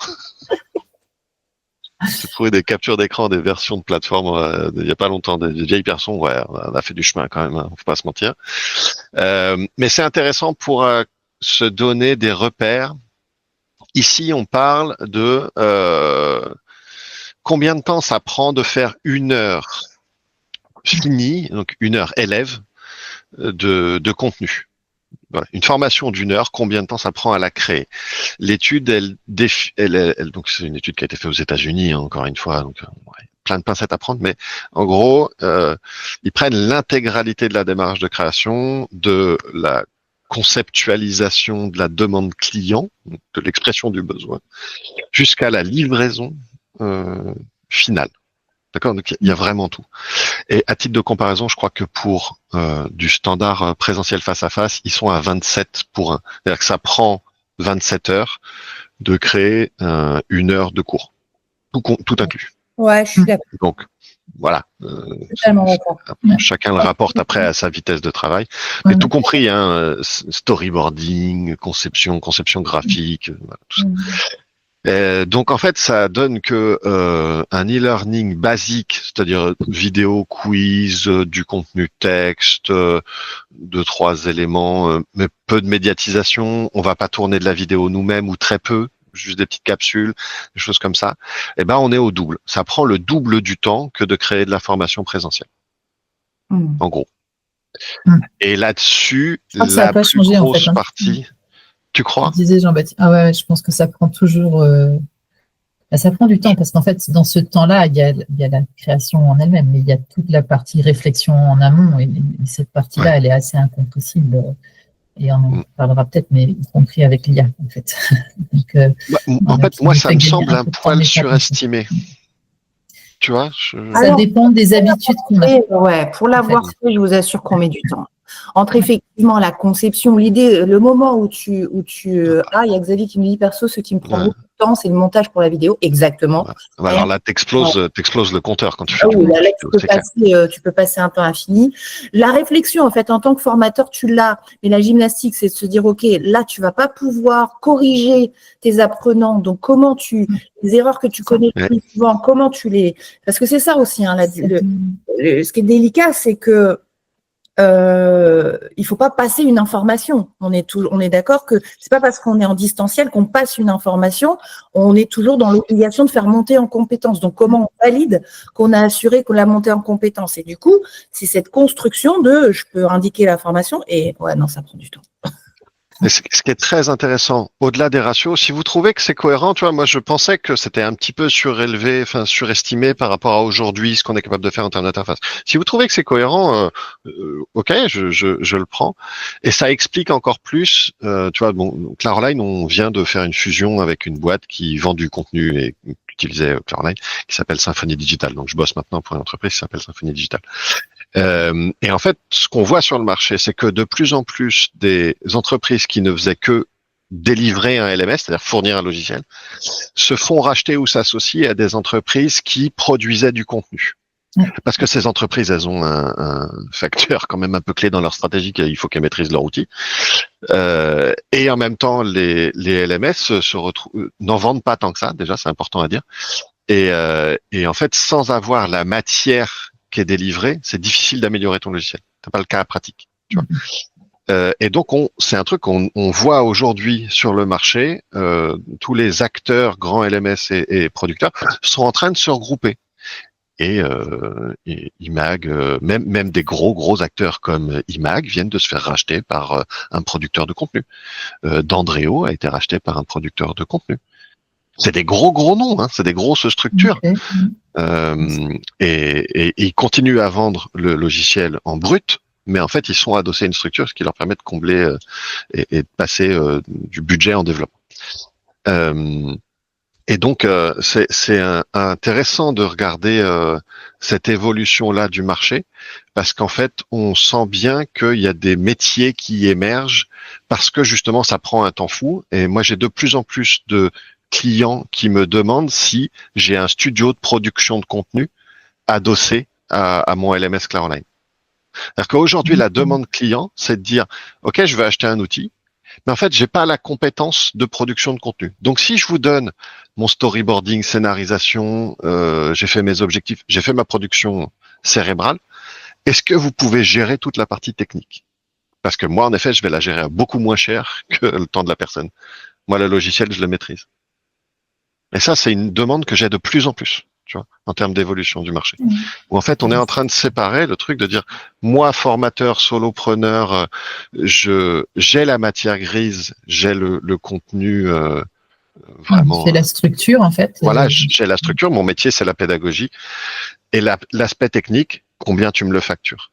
J'ai trouvé des captures d'écran des versions de plateforme il y a pas longtemps, des vieilles personnes. Ouais, on a fait du chemin quand même, hein, faut pas se mentir. Mais c'est intéressant pour se donner des repères. Ici, on parle de combien de temps ça prend de faire 1 heure finie, donc 1 heure élève de contenu. Voilà. Une formation d'1 heure, combien de temps ça prend à la créer? L'étude, donc c'est une étude qui a été faite aux États-Unis, hein, encore une fois, donc plein de pincettes à prendre, mais en gros, ils prennent l'intégralité de la démarche de création, de la conceptualisation de la demande client, de l'expression du besoin, jusqu'à la livraison finale. D'accord? Donc, il y a vraiment tout. Et à titre de comparaison, je crois que pour du standard présentiel face à face, ils sont à 27 pour 1. C'est-à-dire que ça prend 27 heures de créer 1 heure de cours. Tout inclus. Ouais, je suis d'accord. Donc, voilà. Chacun le rapporte après à sa vitesse de travail. Mais tout compris, hein, storyboarding, conception graphique, voilà, tout ça. Donc en fait, ça donne que un e-learning basique, c'est-à-dire vidéo, quiz, du contenu texte, 2-3 éléments, mais peu de médiatisation. On va pas tourner de la vidéo nous-mêmes ou très peu, juste des petites capsules, des choses comme ça. Eh ben, on est au double. Ça prend le double du temps que de créer de la formation présentielle. En gros. Et là-dessus, la plus grosse partie. Tu crois? Disait Jean-Baptiste. Ah ouais, je pense que ça prend toujours. Ça prend du temps parce qu'en fait, dans ce temps-là, il y a la création en elle-même, mais il y a toute la partie réflexion en amont et cette partie-là, elle est assez incompressible. Et on en parlera peut-être, mais y compris avec l'IA, en fait. Donc, en fait, moi, ça me semble un poil surestimé. Tu vois? Ça dépend des habitudes qu'on a. Ouais, pour l'avoir fait, je vous assure qu'on met du temps. Entre effectivement la conception, l'idée, le moment où il y a Xavier qui me dit perso, ce qui me prend beaucoup de temps, c'est le montage pour la vidéo. Exactement. Alors là, t'exploses le compteur quand tu fais Ah du oui, montage là, vidéo, tu peux passer un temps infini. La réflexion, en fait, en tant que formateur, tu l'as. Mais la gymnastique, c'est de se dire, OK, là, tu vas pas pouvoir corriger tes apprenants. Donc, les erreurs que tu connais le plus souvent, comment tu les… Parce que c'est ça aussi, hein, ce qui est délicat, c'est que il faut pas passer une information. On est d'accord que c'est pas parce qu'on est en distanciel qu'on passe une information. On est toujours dans l'obligation de faire monter en compétence. Donc, comment on valide qu'on a assuré qu'on l'a monté en compétence? Et du coup, c'est cette construction de je peux indiquer l'information et ouais, non, ça prend du temps. Et ce qui est très intéressant, au-delà des ratios, si vous trouvez que c'est cohérent, tu vois, moi je pensais que c'était un petit peu surélevé, enfin surestimé par rapport à aujourd'hui, ce qu'on est capable de faire en termes d'interface. Si vous trouvez que c'est cohérent, ok, je le prends. Et ça explique encore plus, tu vois, bon, Clearline, on vient de faire une fusion avec une boîte qui vend du contenu et qui utilisait Clearline, qui s'appelle Symfony Digital. Donc je bosse maintenant pour une entreprise qui s'appelle Symfony Digital. Et en fait, ce qu'on voit sur le marché, c'est que de plus en plus des entreprises qui ne faisaient que délivrer un LMS, c'est-à-dire fournir un logiciel, se font racheter ou s'associer à des entreprises qui produisaient du contenu. Parce que ces entreprises, elles ont un facteur quand même un peu clé dans leur stratégie, qu'il faut qu'elles maîtrisent leur outil. Et en même temps, les LMS n'en vendent pas tant que ça, déjà, c'est important à dire. Et en fait, sans avoir la matière qui est délivrée, c'est difficile d'améliorer ton logiciel. C'est pas le cas pratique. Tu vois. Et donc, c'est un truc qu'on voit aujourd'hui sur le marché. Tous les acteurs, grands LMS et producteurs, sont en train de se regrouper. Et IMAG, même des gros acteurs comme IMAG viennent de se faire racheter par un producteur de contenu. Dandreo a été racheté par un producteur de contenu. C'est des gros noms, hein, c'est des grosses structures. Et ils continuent à vendre le logiciel en brut, mais en fait, ils sont adossés à une structure, ce qui leur permet de combler et de passer du budget en développement. Et donc, c'est intéressant de regarder cette évolution-là du marché, parce qu'en fait, on sent bien qu'il y a des métiers qui émergent parce que justement, ça prend un temps fou. Et moi, j'ai de plus en plus de clients qui me demandent si j'ai un studio de production de contenu adossé à mon LMS Clearline. C'est-à-dire qu'aujourd'hui, la demande client, c'est de dire, OK, je vais acheter un outil, mais en fait, j'ai pas la compétence de production de contenu. Donc, si je vous donne mon storyboarding, scénarisation, j'ai fait mes objectifs, j'ai fait ma production cérébrale, est-ce que vous pouvez gérer toute la partie technique? Parce que moi, en effet, je vais la gérer à beaucoup moins cher que le temps de la personne. Moi, le logiciel, je le maîtrise. Et ça, c'est une demande que j'ai de plus en plus, tu vois, en termes d'évolution du marché. Où en fait, on est en train de séparer le truc de dire, moi, formateur, solopreneur, j'ai la matière grise, j'ai le contenu vraiment. C'est la structure, en fait. Voilà, j'ai la structure. Mon métier, c'est la pédagogie. Et l'aspect technique, combien tu me le factures?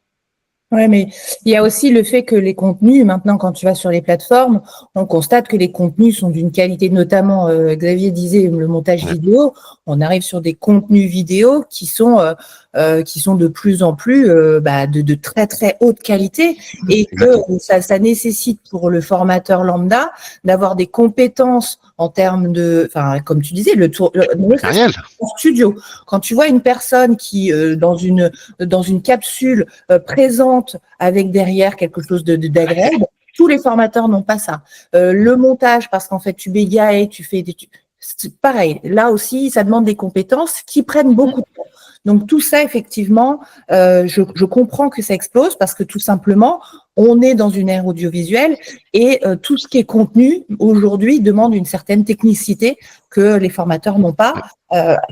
Ouais, mais il y a aussi le fait que les contenus, maintenant, quand tu vas sur les plateformes, on constate que les contenus sont d'une qualité, notamment, Xavier disait le montage vidéo, on arrive sur des contenus vidéo qui sont de plus en plus de très très haute qualité et que ça nécessite pour le formateur lambda d'avoir des compétences en termes de, enfin, comme tu disais, le studio. Quand tu vois une personne qui dans une capsule présente avec derrière quelque chose d'agréable, tous les formateurs n'ont pas ça. Le montage, parce qu'en fait tu bégayes, c'est pareil. Là aussi, ça demande des compétences qui prennent beaucoup de temps. Donc tout ça, effectivement, je comprends que ça explose parce que tout simplement, on est dans une ère audiovisuelle et tout ce qui est contenu aujourd'hui demande une certaine technicité que les formateurs n'ont pas,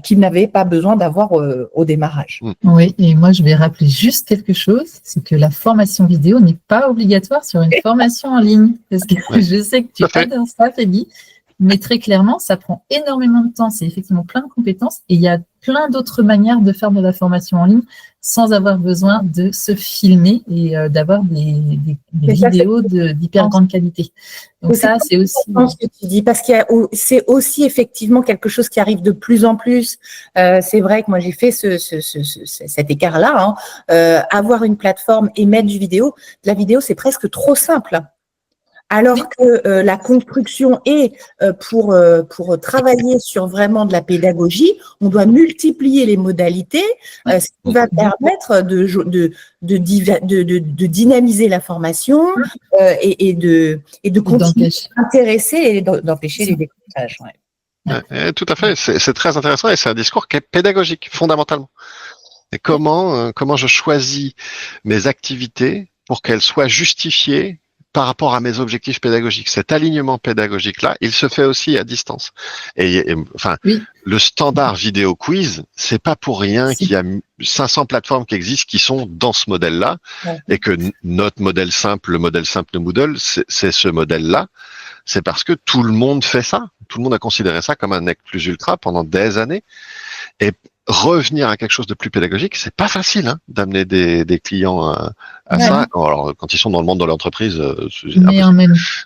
qu'ils n'avaient pas besoin d'avoir au démarrage. Oui, et moi je vais rappeler juste quelque chose, c'est que la formation vidéo n'est pas obligatoire sur une formation en ligne. Parce que je sais que tu adores ça, Fébi. Mais très clairement, ça prend énormément de temps. C'est effectivement plein de compétences et il y a plein d'autres manières de faire de la formation en ligne sans avoir besoin de se filmer et d'avoir des vidéos d'hyper grande qualité. Donc ça, c'est aussi… Je pense que tu dis, parce que c'est aussi effectivement quelque chose qui arrive de plus en plus. C'est vrai que moi, j'ai fait cet écart-là. Avoir une plateforme et mettre de la vidéo, c'est presque trop simple. Alors que la construction est pour travailler sur vraiment de la pédagogie, on doit multiplier les modalités, ce qui va permettre de dynamiser la formation et de continuer à intéresser et d'empêcher les décrochages. Ouais. Tout à fait, c'est très intéressant et c'est un discours qui est pédagogique fondamentalement. Et comment je choisis mes activités pour qu'elles soient justifiées par rapport à mes objectifs pédagogiques. Cet alignement pédagogique-là, il se fait aussi à distance. Le standard vidéo quiz, c'est pas pour rien qu'il y a 500 plateformes qui existent qui sont dans ce modèle-là, et que notre modèle simple, le modèle simple de Moodle, c'est ce modèle-là. C'est parce que tout le monde fait ça. Tout le monde a considéré ça comme un nec plus ultra pendant des années. Et revenir à quelque chose de plus pédagogique, c'est pas facile d'amener des clients à ça. Alors, quand ils sont dans le monde de l'entreprise,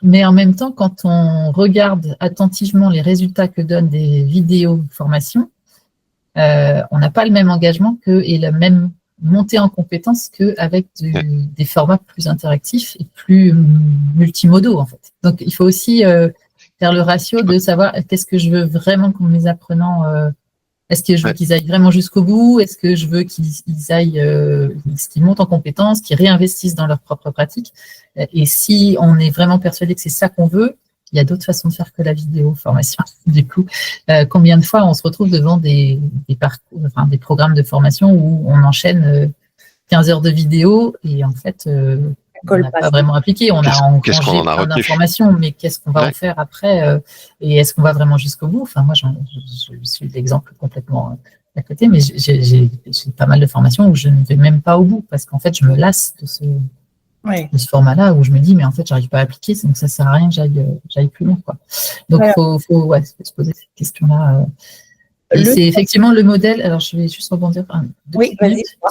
mais en même temps, quand on regarde attentivement les résultats que donnent des vidéos formations, on n'a pas le même engagement et la même montée en compétences qu'avec des formats plus interactifs et plus multimodaux en fait. Donc il faut aussi faire le ratio de savoir qu'est-ce que je veux vraiment que mes apprenants est-ce que je veux qu'ils aillent vraiment jusqu'au bout? Est-ce que je veux qu'ils montent en compétences, qu'ils réinvestissent dans leur propre pratique? Et si on est vraiment persuadé que c'est ça qu'on veut, il y a d'autres façons de faire que la vidéo formation. Du coup, combien de fois on se retrouve devant des parcours, des programmes de formation où on enchaîne 15 heures de vidéo et en fait, on n'a pas vraiment appliqué. On a engrangé plein d'informations, mais qu'est-ce qu'on va en faire après et est-ce qu'on va vraiment jusqu'au bout? Enfin, moi, je suis l'exemple complètement à côté, mais j'ai pas mal de formations où je ne vais même pas au bout parce qu'en fait, je me lasse de ce format-là où je me dis, mais en fait, j'arrive pas à appliquer, donc ça sert à rien que j'aille plus loin, quoi. Donc, faut se poser cette question-là. Et c'est effectivement le modèle. Alors, je vais juste rebondir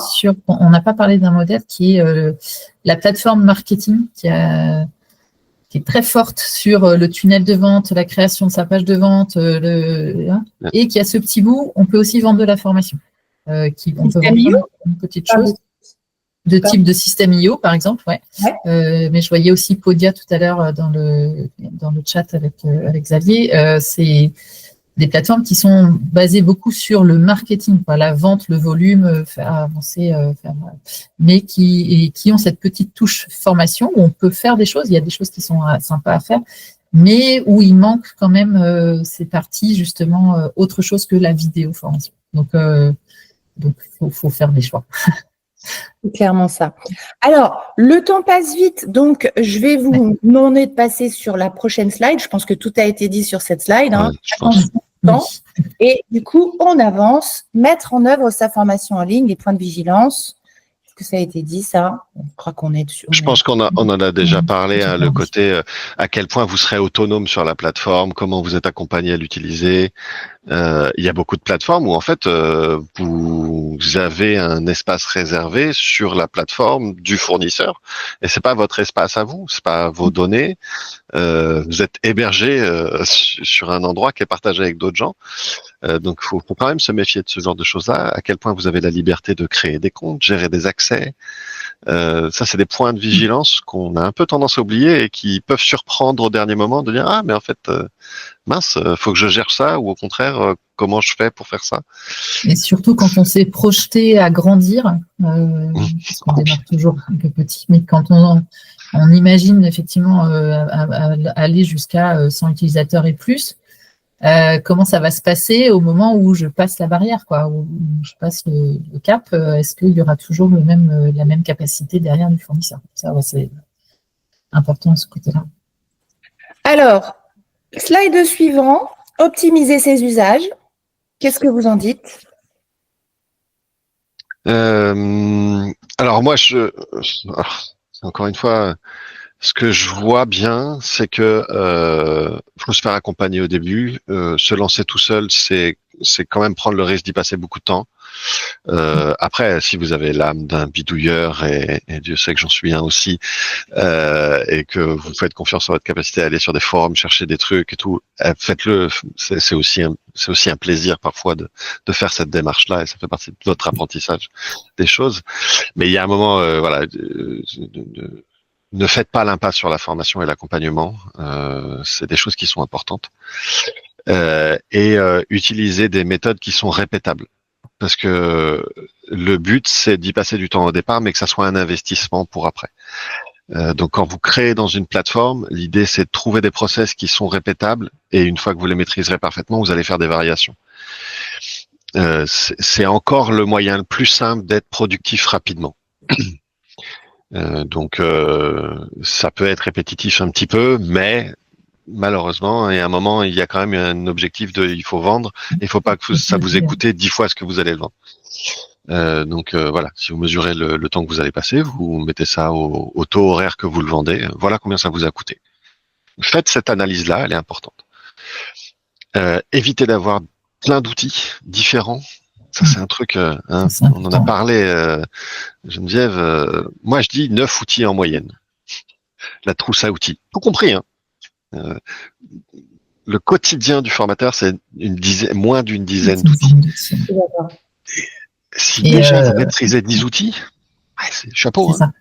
sur. On n'a pas parlé d'un modèle qui est la plateforme marketing qui est très forte sur le tunnel de vente, la création de sa page de vente, et qui a ce petit bout. On peut aussi vendre de la formation. On peut vendre une petite chose de type de système IO, par exemple. Mais je voyais aussi Podia tout à l'heure dans le chat avec Xavier. C'est des plateformes qui sont basées beaucoup sur le marketing, la vente, le volume, faire avancer, mais qui ont cette petite touche formation où on peut faire des choses. Il y a des choses qui sont sympas à faire, mais où il manque quand même ces parties justement autre chose que la vidéo formation. Donc faut faire des choix. C'est clairement ça. Alors, le temps passe vite, donc je vais vous demander de passer sur la prochaine slide. Je pense que tout a été dit sur cette slide. Et du coup, on avance. Mettre en œuvre sa formation en ligne, les points de vigilance. Est-ce que ça a été dit, ça? Je crois qu'on est dessus. Je pense qu'on en a déjà parlé, le côté à quel point vous serez autonome sur la plateforme, comment vous êtes accompagné à l'utiliser. Il y a beaucoup de plateformes où en fait vous avez un espace réservé sur la plateforme du fournisseur et c'est pas votre espace à vous, c'est pas vos données. Vous êtes hébergé sur un endroit qui est partagé avec d'autres gens. Donc faut quand même se méfier de ce genre de choses-là. À quel point vous avez la liberté de créer des comptes, gérer des accès. Ça, c'est des points de vigilance qu'on a un peu tendance à oublier et qui peuvent surprendre au dernier moment de dire « Ah, mais en fait, mince, faut que je gère ça » ou au contraire, comment je fais pour faire ça? Et surtout quand on s'est projeté à grandir, parce qu'on démarre toujours un peu petit, mais quand on imagine effectivement aller jusqu'à 100 utilisateurs et plus, comment ça va se passer au moment où je passe la barrière, où je passe le cap? Est-ce qu'il y aura toujours la même capacité derrière du fournisseur? Ça, c'est important de ce côté-là. Alors, slide suivant, optimiser ses usages. Qu'est-ce que vous en dites? Alors moi, encore une fois, ce que je vois bien, c'est que faut se faire accompagner au début. Se lancer tout seul, c'est quand même prendre le risque d'y passer beaucoup de temps. Après, si vous avez l'âme d'un bidouilleur, et Dieu sait que j'en suis un aussi, et que vous faites confiance en votre capacité à aller sur des forums, chercher des trucs et tout, faites-le. C'est aussi un plaisir parfois de faire cette démarche-là, et ça fait partie de votre apprentissage des choses. Mais il y a un moment, ne faites pas l'impasse sur la formation et l'accompagnement. C'est des choses qui sont importantes. Et utilisez des méthodes qui sont répétables. Parce que le but, c'est d'y passer du temps au départ, mais que ça soit un investissement pour après. Donc, quand vous créez dans une plateforme, l'idée, c'est de trouver des process qui sont répétables, et une fois que vous les maîtriserez parfaitement, vous allez faire des variations. C'est encore le moyen le plus simple d'être productif rapidement. Donc, ça peut être répétitif un petit peu, mais malheureusement, et à un moment, il y a quand même un objectif il faut vendre. Il faut pas que ça vous coûte 10 fois ce que vous allez le vendre. Donc voilà, si vous mesurez le temps que vous allez passer, vous mettez ça au taux horaire que vous le vendez. Voilà combien ça vous a coûté. Faites cette analyse-là, elle est importante. Évitez d'avoir plein d'outils différents. Ça, c'est un truc, on en a parlé, Geneviève. Moi, je dis 9 outils en moyenne. La trousse à outils. Tout compris, hein. Le quotidien du formateur, c'est moins d'une dizaine d'outils. Si déjà vous maîtrisez 10 outils, c'est chapeau. C'est ça.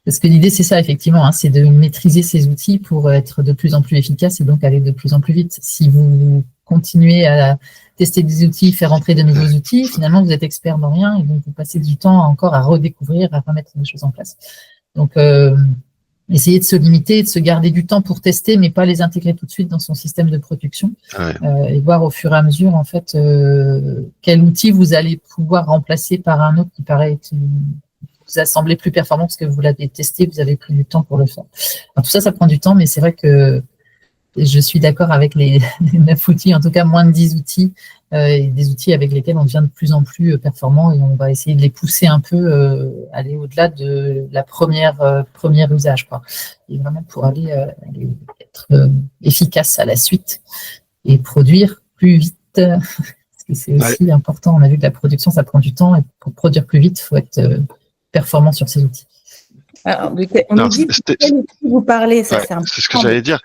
Parce que l'idée, c'est ça, effectivement, c'est de maîtriser ces outils pour être de plus en plus efficace et donc aller de plus en plus vite. Si vous continuez à tester des outils, faire entrer de nouveaux outils, finalement, vous êtes expert dans rien et donc vous passez du temps encore à redécouvrir, à remettre des choses en place. Donc, essayez de se limiter, de se garder du temps pour tester, mais pas les intégrer tout de suite dans son système de production. Et voir au fur et à mesure, en fait, quel outil vous allez pouvoir remplacer par un autre qui vous a semblé plus performant parce que vous l'avez testé, vous avez pris du temps pour le faire. Alors, tout ça, ça prend du temps, mais c'est vrai que je suis d'accord avec les 9 outils, en tout cas moins de 10 outils, et des outils avec lesquels on devient de plus en plus performant et on va essayer de les pousser un peu, aller au-delà de la premier usage, quoi. Et vraiment pour aller être efficace à la suite et produire plus vite, parce que c'est aussi important. On a vu que la production, ça prend du temps et pour produire plus vite, il faut être performant sur ces outils. Alors, on nous dit de quel outil vous parlez, ça c'est important. C'est ce que j'allais dire.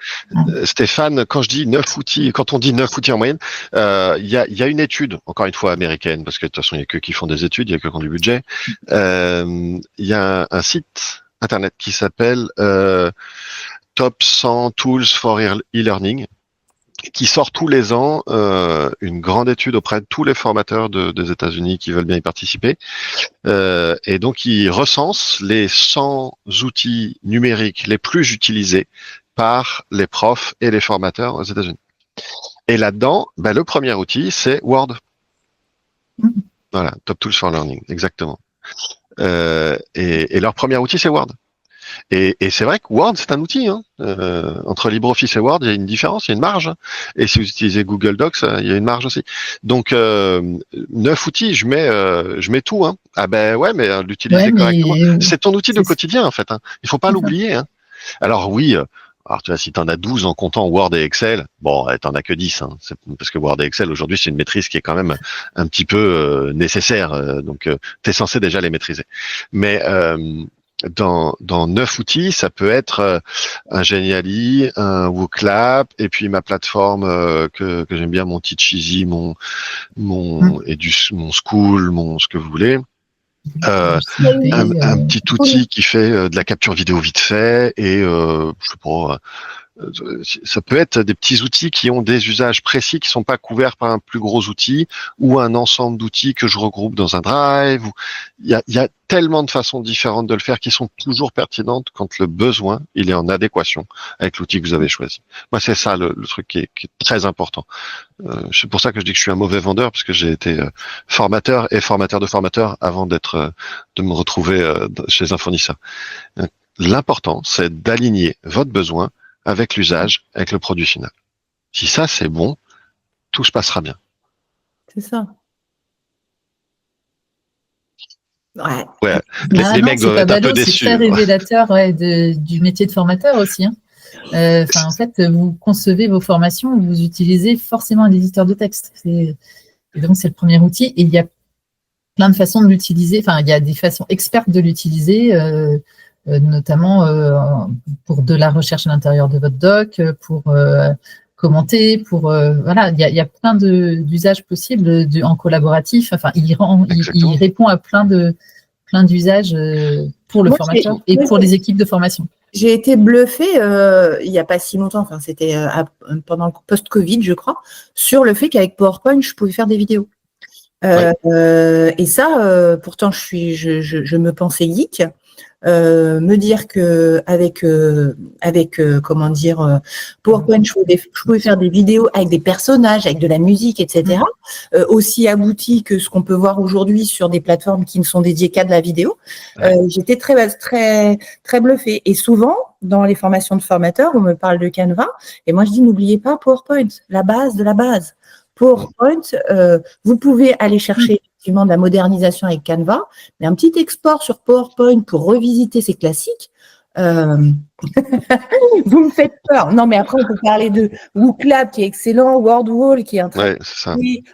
Stéphane, quand je dis 9 outils, quand on dit 9 outils en moyenne, il y a une étude, encore une fois américaine, parce que de toute façon, il n'y a que qui font des études, il n'y a que qui ont du budget. Il y a un site internet qui s'appelle Top 100 Tools for e-learning, qui sort tous les ans une grande étude auprès de tous les formateurs des États-Unis qui veulent bien y participer. Et donc, il recense les 100 outils numériques les plus utilisés par les profs et les formateurs aux États-Unis. Et là-dedans, le premier outil, c'est Word. Voilà, Top Tools for Learning, exactement. Et leur premier outil, c'est Word. Et c'est vrai que Word, c'est un outil. Entre LibreOffice et Word, il y a une différence, il y a une marge. Et si vous utilisez Google Docs, il y a une marge aussi. Donc, 9 outils, je mets tout. Ah ben ouais, mais l'utiliser correctement. C'est ton outil de quotidien, en fait. Il faut pas l'oublier. Alors oui, alors tu vois, si tu en as 12 en comptant Word et Excel, bon, t'en as que 10. Parce que Word et Excel, aujourd'hui, c'est une maîtrise qui est quand même un petit peu nécessaire. Donc, tu es censé déjà les maîtriser. Mais dans 9 outils, ça peut être un Geniali, un WooClap, et puis ma plateforme que j'aime bien, mon Teacheasy, mon School, ce que vous voulez. Un petit outil qui fait de la capture vidéo vite fait, et je sais pas, ça peut être des petits outils qui ont des usages précis qui sont pas couverts par un plus gros outil ou un ensemble d'outils que je regroupe dans un drive. Il y a tellement de façons différentes de le faire qui sont toujours pertinentes quand le besoin il est en adéquation avec l'outil que vous avez choisi. Moi, c'est ça le truc qui est très important. C'est pour ça que je dis que je suis un mauvais vendeur, parce que j'ai été formateur et formateur de formateurs avant de me retrouver chez un fournisseur. L'important, c'est d'aligner votre besoin avec l'usage, avec le produit final. Si ça, c'est bon, tout se passera bien. C'est ça. Ouais. Les mecs doivent être un peu déçus. C'est très révélateur du métier de formateur aussi. En fait, vous concevez vos formations, vous utilisez forcément un éditeur de texte. Et donc, c'est le premier outil. Et il y a plein de façons de l'utiliser. Enfin, il y a des façons expertes de l'utiliser, notamment pour de la recherche à l'intérieur de votre doc, pour commenter, pour voilà, il y a plein d'usages possibles en collaboratif. Enfin, il répond à plein d'usages pour le Moi, formateur et pour les équipes de formation. J'ai été bluffée il n'y a pas si longtemps, enfin c'était pendant le post-Covid, je crois, sur le fait qu'avec PowerPoint, je pouvais faire des vidéos. Et ça, pourtant, je me pensais geek. Me dire que avec comment dire PowerPoint, je pouvais faire des vidéos avec des personnages, avec de la musique, etc. Aussi abouti que ce qu'on peut voir aujourd'hui sur des plateformes qui ne sont dédiées qu'à de la vidéo. J'étais très bluffée. Et souvent, dans les formations de formateurs, on me parle de Canva, et moi je dis n'oubliez pas PowerPoint, la base de la base. PowerPoint, vous pouvez aller chercher effectivement de la modernisation avec Canva, mais un petit export sur PowerPoint pour revisiter ces classiques, vous me faites peur. Non, mais après, on peut parler de WooClap qui est excellent, WordWall qui est un très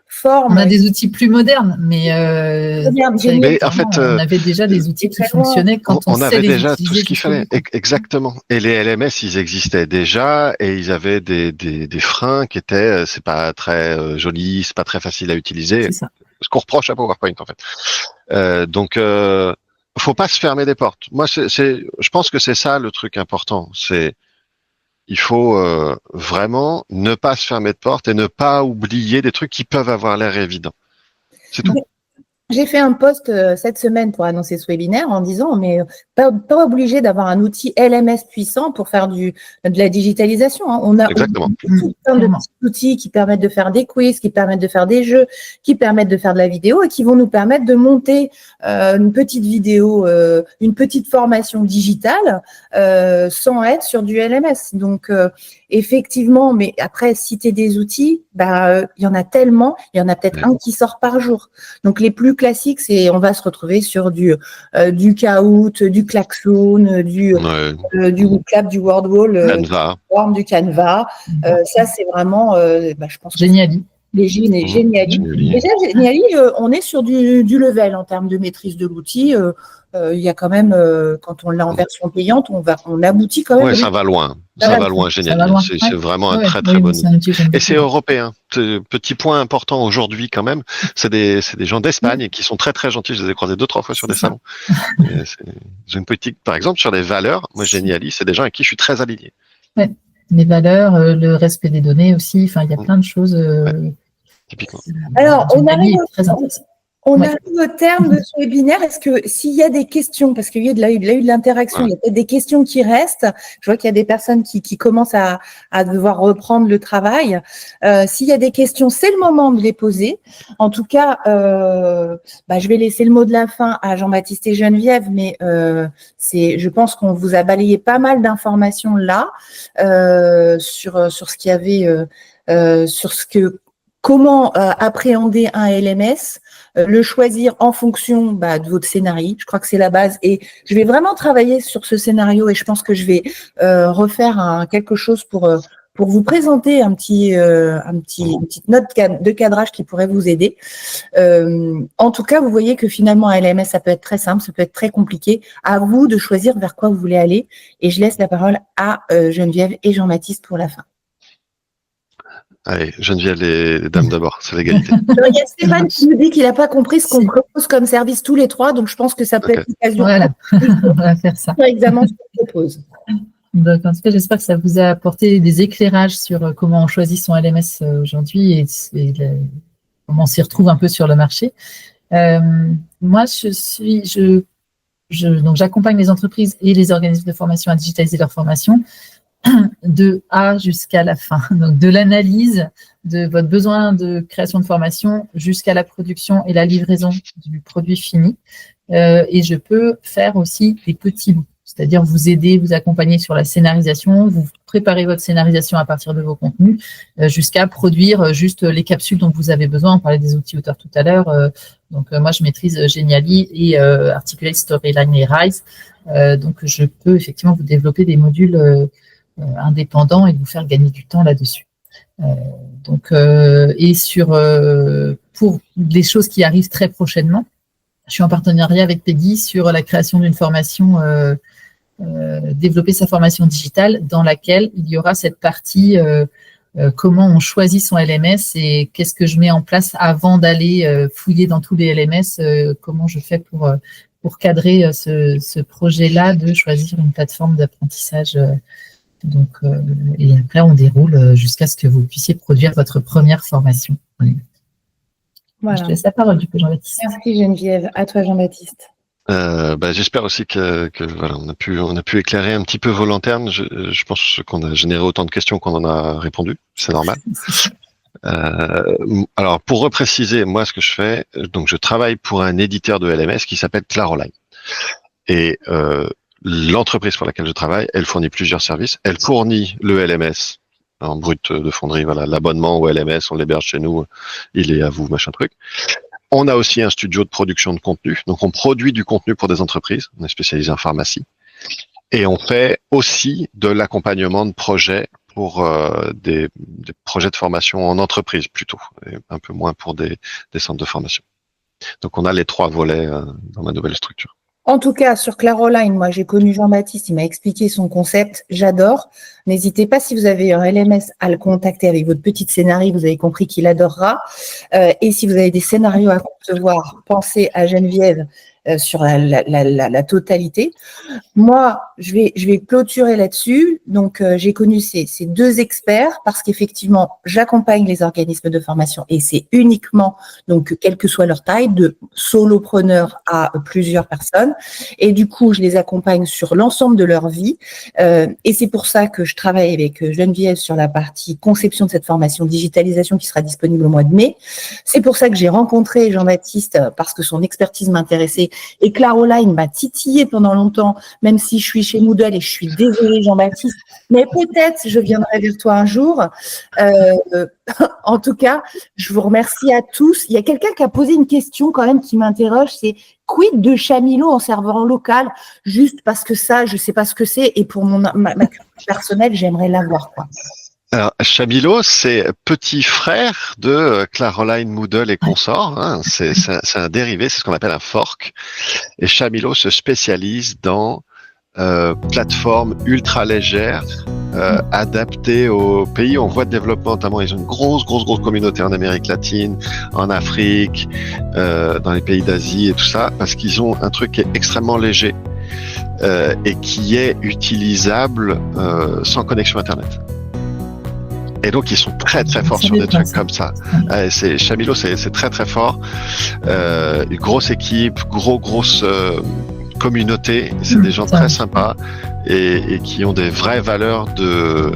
forme. On a des outils plus modernes, mais en fait, on avait déjà des outils qui fonctionnaient quand on avait déjà tout ce qu'il fallait. Exactement. Et les LMS, ils existaient déjà et ils avaient des freins qui étaient, c'est pas très joli, c'est pas très facile à utiliser. C'est ça. Ce qu'on reproche à PowerPoint, en fait. Donc, faut pas se fermer des portes. Moi, je pense que c'est ça le truc important. Il faut vraiment ne pas se fermer de porte et ne pas oublier des trucs qui peuvent avoir l'air évidents. C'est tout. J'ai fait un post cette semaine pour annoncer ce webinaire en disant mais pas obligé d'avoir un outil LMS puissant pour faire de la digitalisation. Hein. On a tout plein de petits outils qui permettent de faire des quiz, qui permettent de faire des jeux, qui permettent de faire de la vidéo et qui vont nous permettre de monter une petite vidéo, une petite formation digitale sans être sur du LMS. Donc effectivement, mais après citer des outils, il y en a tellement, il y en a peut-être un qui sort par jour. Donc les plus classiques, on va se retrouver sur du Kahoot, du Klaxoon, du WooClap, du WordWall, du Canva. Ça c'est vraiment, je pense. Geniali. Geniali. Déjà, Geniali, on est sur du level en termes de maîtrise de l'outil. Il y a quand même, quand on l'a en version payante, on aboutit quand même. Ouais, ça va loin. Ça va loin, Geniali. C'est vraiment un très bon outil. Et c'est européen. Petit point important aujourd'hui quand même, c'est des gens d'Espagne qui sont très très gentils. Je les ai croisés 2-3 fois sur des salons. J'ai une politique, par exemple, sur les valeurs. Moi, Geniali, c'est des gens avec qui je suis très aligné. Ouais. Les valeurs, le respect des données aussi. Enfin, il y a plein de choses. Typiquement. Alors, on arrive au terme de ce webinaire. Est-ce que s'il y a des questions, parce qu'il y a eu de l'interaction, il y a peut-être des questions qui restent. Je vois qu'il y a des personnes qui commencent à devoir reprendre le travail. S'il y a des questions, c'est le moment de les poser. En tout cas, je vais laisser le mot de la fin à Jean-Baptiste et Geneviève, mais je pense qu'on vous a balayé pas mal d'informations là sur ce qu'il y avait, comment appréhender un LMS, le choisir en fonction de votre scénario. Je crois que c'est la base. Et je vais vraiment travailler sur ce scénario et je pense que je vais refaire quelque chose pour vous présenter une petite note de cadrage qui pourrait vous aider. En tout cas, vous voyez que finalement, un LMS, ça peut être très simple, ça peut être très compliqué. À vous de choisir vers quoi vous voulez aller. Et je laisse la parole à Geneviève et Jean-Baptiste pour la fin. Allez, Geneviève, les dames d'abord, c'est l'égalité. Il y a Stéphane qui nous dit qu'il n'a pas compris ce qu'on propose comme service tous les trois, donc je pense que ça peut être l'occasion. Voilà, on va faire ça. Examen ce qu'on propose. Donc, en tout cas, j'espère que ça vous a apporté des éclairages sur comment on choisit son LMS aujourd'hui et comment on s'y retrouve un peu sur le marché. Moi, donc j'accompagne les entreprises et les organismes de formation à digitaliser leur formation de A jusqu'à la fin. Donc, de l'analyse de votre besoin de création de formation jusqu'à la production et la livraison du produit fini. Et je peux faire aussi des petits bouts, c'est-à-dire vous aider, vous accompagner sur la scénarisation, vous préparez votre scénarisation à partir de vos contenus jusqu'à produire juste les capsules dont vous avez besoin. On parlait des outils auteurs tout à l'heure. Donc, moi, je maîtrise Geniali et Articulate, Storyline et Rise. Donc, je peux effectivement vous développer des modules indépendants et vous faire gagner du temps là-dessus. Et pour les choses qui arrivent très prochainement, je suis en partenariat avec Peggy sur la création d'une formation, développer sa formation digitale, dans laquelle il y aura cette partie comment on choisit son LMS et qu'est-ce que je mets en place avant d'aller fouiller dans tous les LMS, comment je fais pour cadrer ce projet-là de choisir une plateforme d'apprentissage. Et après, on déroule jusqu'à ce que vous puissiez produire votre première formation. Voilà. Je te laisse la parole du coup, Jean-Baptiste. Merci Geneviève. À toi Jean-Baptiste. J'espère aussi que voilà, on a pu éclairer un petit peu vos lanternes. Je pense qu'on a généré autant de questions qu'on en a répondu. C'est normal. Alors, pour repréciser, moi, ce que je fais, donc je travaille pour un éditeur de LMS qui s'appelle Claroline. Et l'entreprise pour laquelle je travaille, elle fournit plusieurs services. Elle fournit le LMS en brut de fonderie, voilà, l'abonnement au LMS, on l'héberge chez nous, il est à vous, machin truc. On a aussi un studio de production de contenu, donc on produit du contenu pour des entreprises, on est spécialisé en pharmacie, et on fait aussi de l'accompagnement de projets pour des projets de formation en entreprise plutôt, et un peu moins pour des centres de formation. Donc on a les 3 volets dans ma nouvelle structure. En tout cas, sur Claroline, moi, j'ai connu Jean-Baptiste, il m'a expliqué son concept, j'adore. N'hésitez pas, si vous avez un LMS, à le contacter avec votre petite scénario, vous avez compris qu'il adorera. Et si vous avez des scénarios à concevoir, pensez à Geneviève sur la totalité. Moi, je vais clôturer là-dessus. Donc, j'ai connu ces 2 experts parce qu'effectivement, j'accompagne les organismes de formation et c'est uniquement, donc, quelle que soit leur taille, de solopreneurs à plusieurs personnes. Et du coup, je les accompagne sur l'ensemble de leur vie. Et c'est pour ça que je travaille avec Geneviève sur la partie conception de cette formation, digitalisation qui sera disponible au mois de mai. C'est pour ça que j'ai rencontré Jean-Baptiste parce que son expertise m'intéressait. Et Claroline m'a titillé pendant longtemps, même si je suis chez Moodle et je suis désolée Jean-Baptiste, mais peut-être je viendrai vers toi un jour. En tout cas, je vous remercie à tous. Il y a quelqu'un qui a posé une question quand même qui m'interroge, c'est quid de Chamilo en serveur local? Juste parce que ça, je sais pas ce que c'est et pour ma culture personnelle, j'aimerais l'avoir, quoi. Alors, Chamilo, c'est petit frère de Claroline, Moodle et consorts. Hein. C'est un dérivé, c'est ce qu'on appelle un fork. Et Chamilo se spécialise dans plateformes ultra légères, adaptées aux pays en voie de développement. Notamment, ils ont une grosse communauté en Amérique latine, en Afrique, dans les pays d'Asie et tout ça, parce qu'ils ont un truc qui est extrêmement léger et qui est utilisable sans connexion Internet. Et donc ils sont très forts sur des trucs comme ça. Chamilo, c'est très fort. Une grosse équipe, grosse communauté. C'est des gens très sympas et qui ont des vraies valeurs de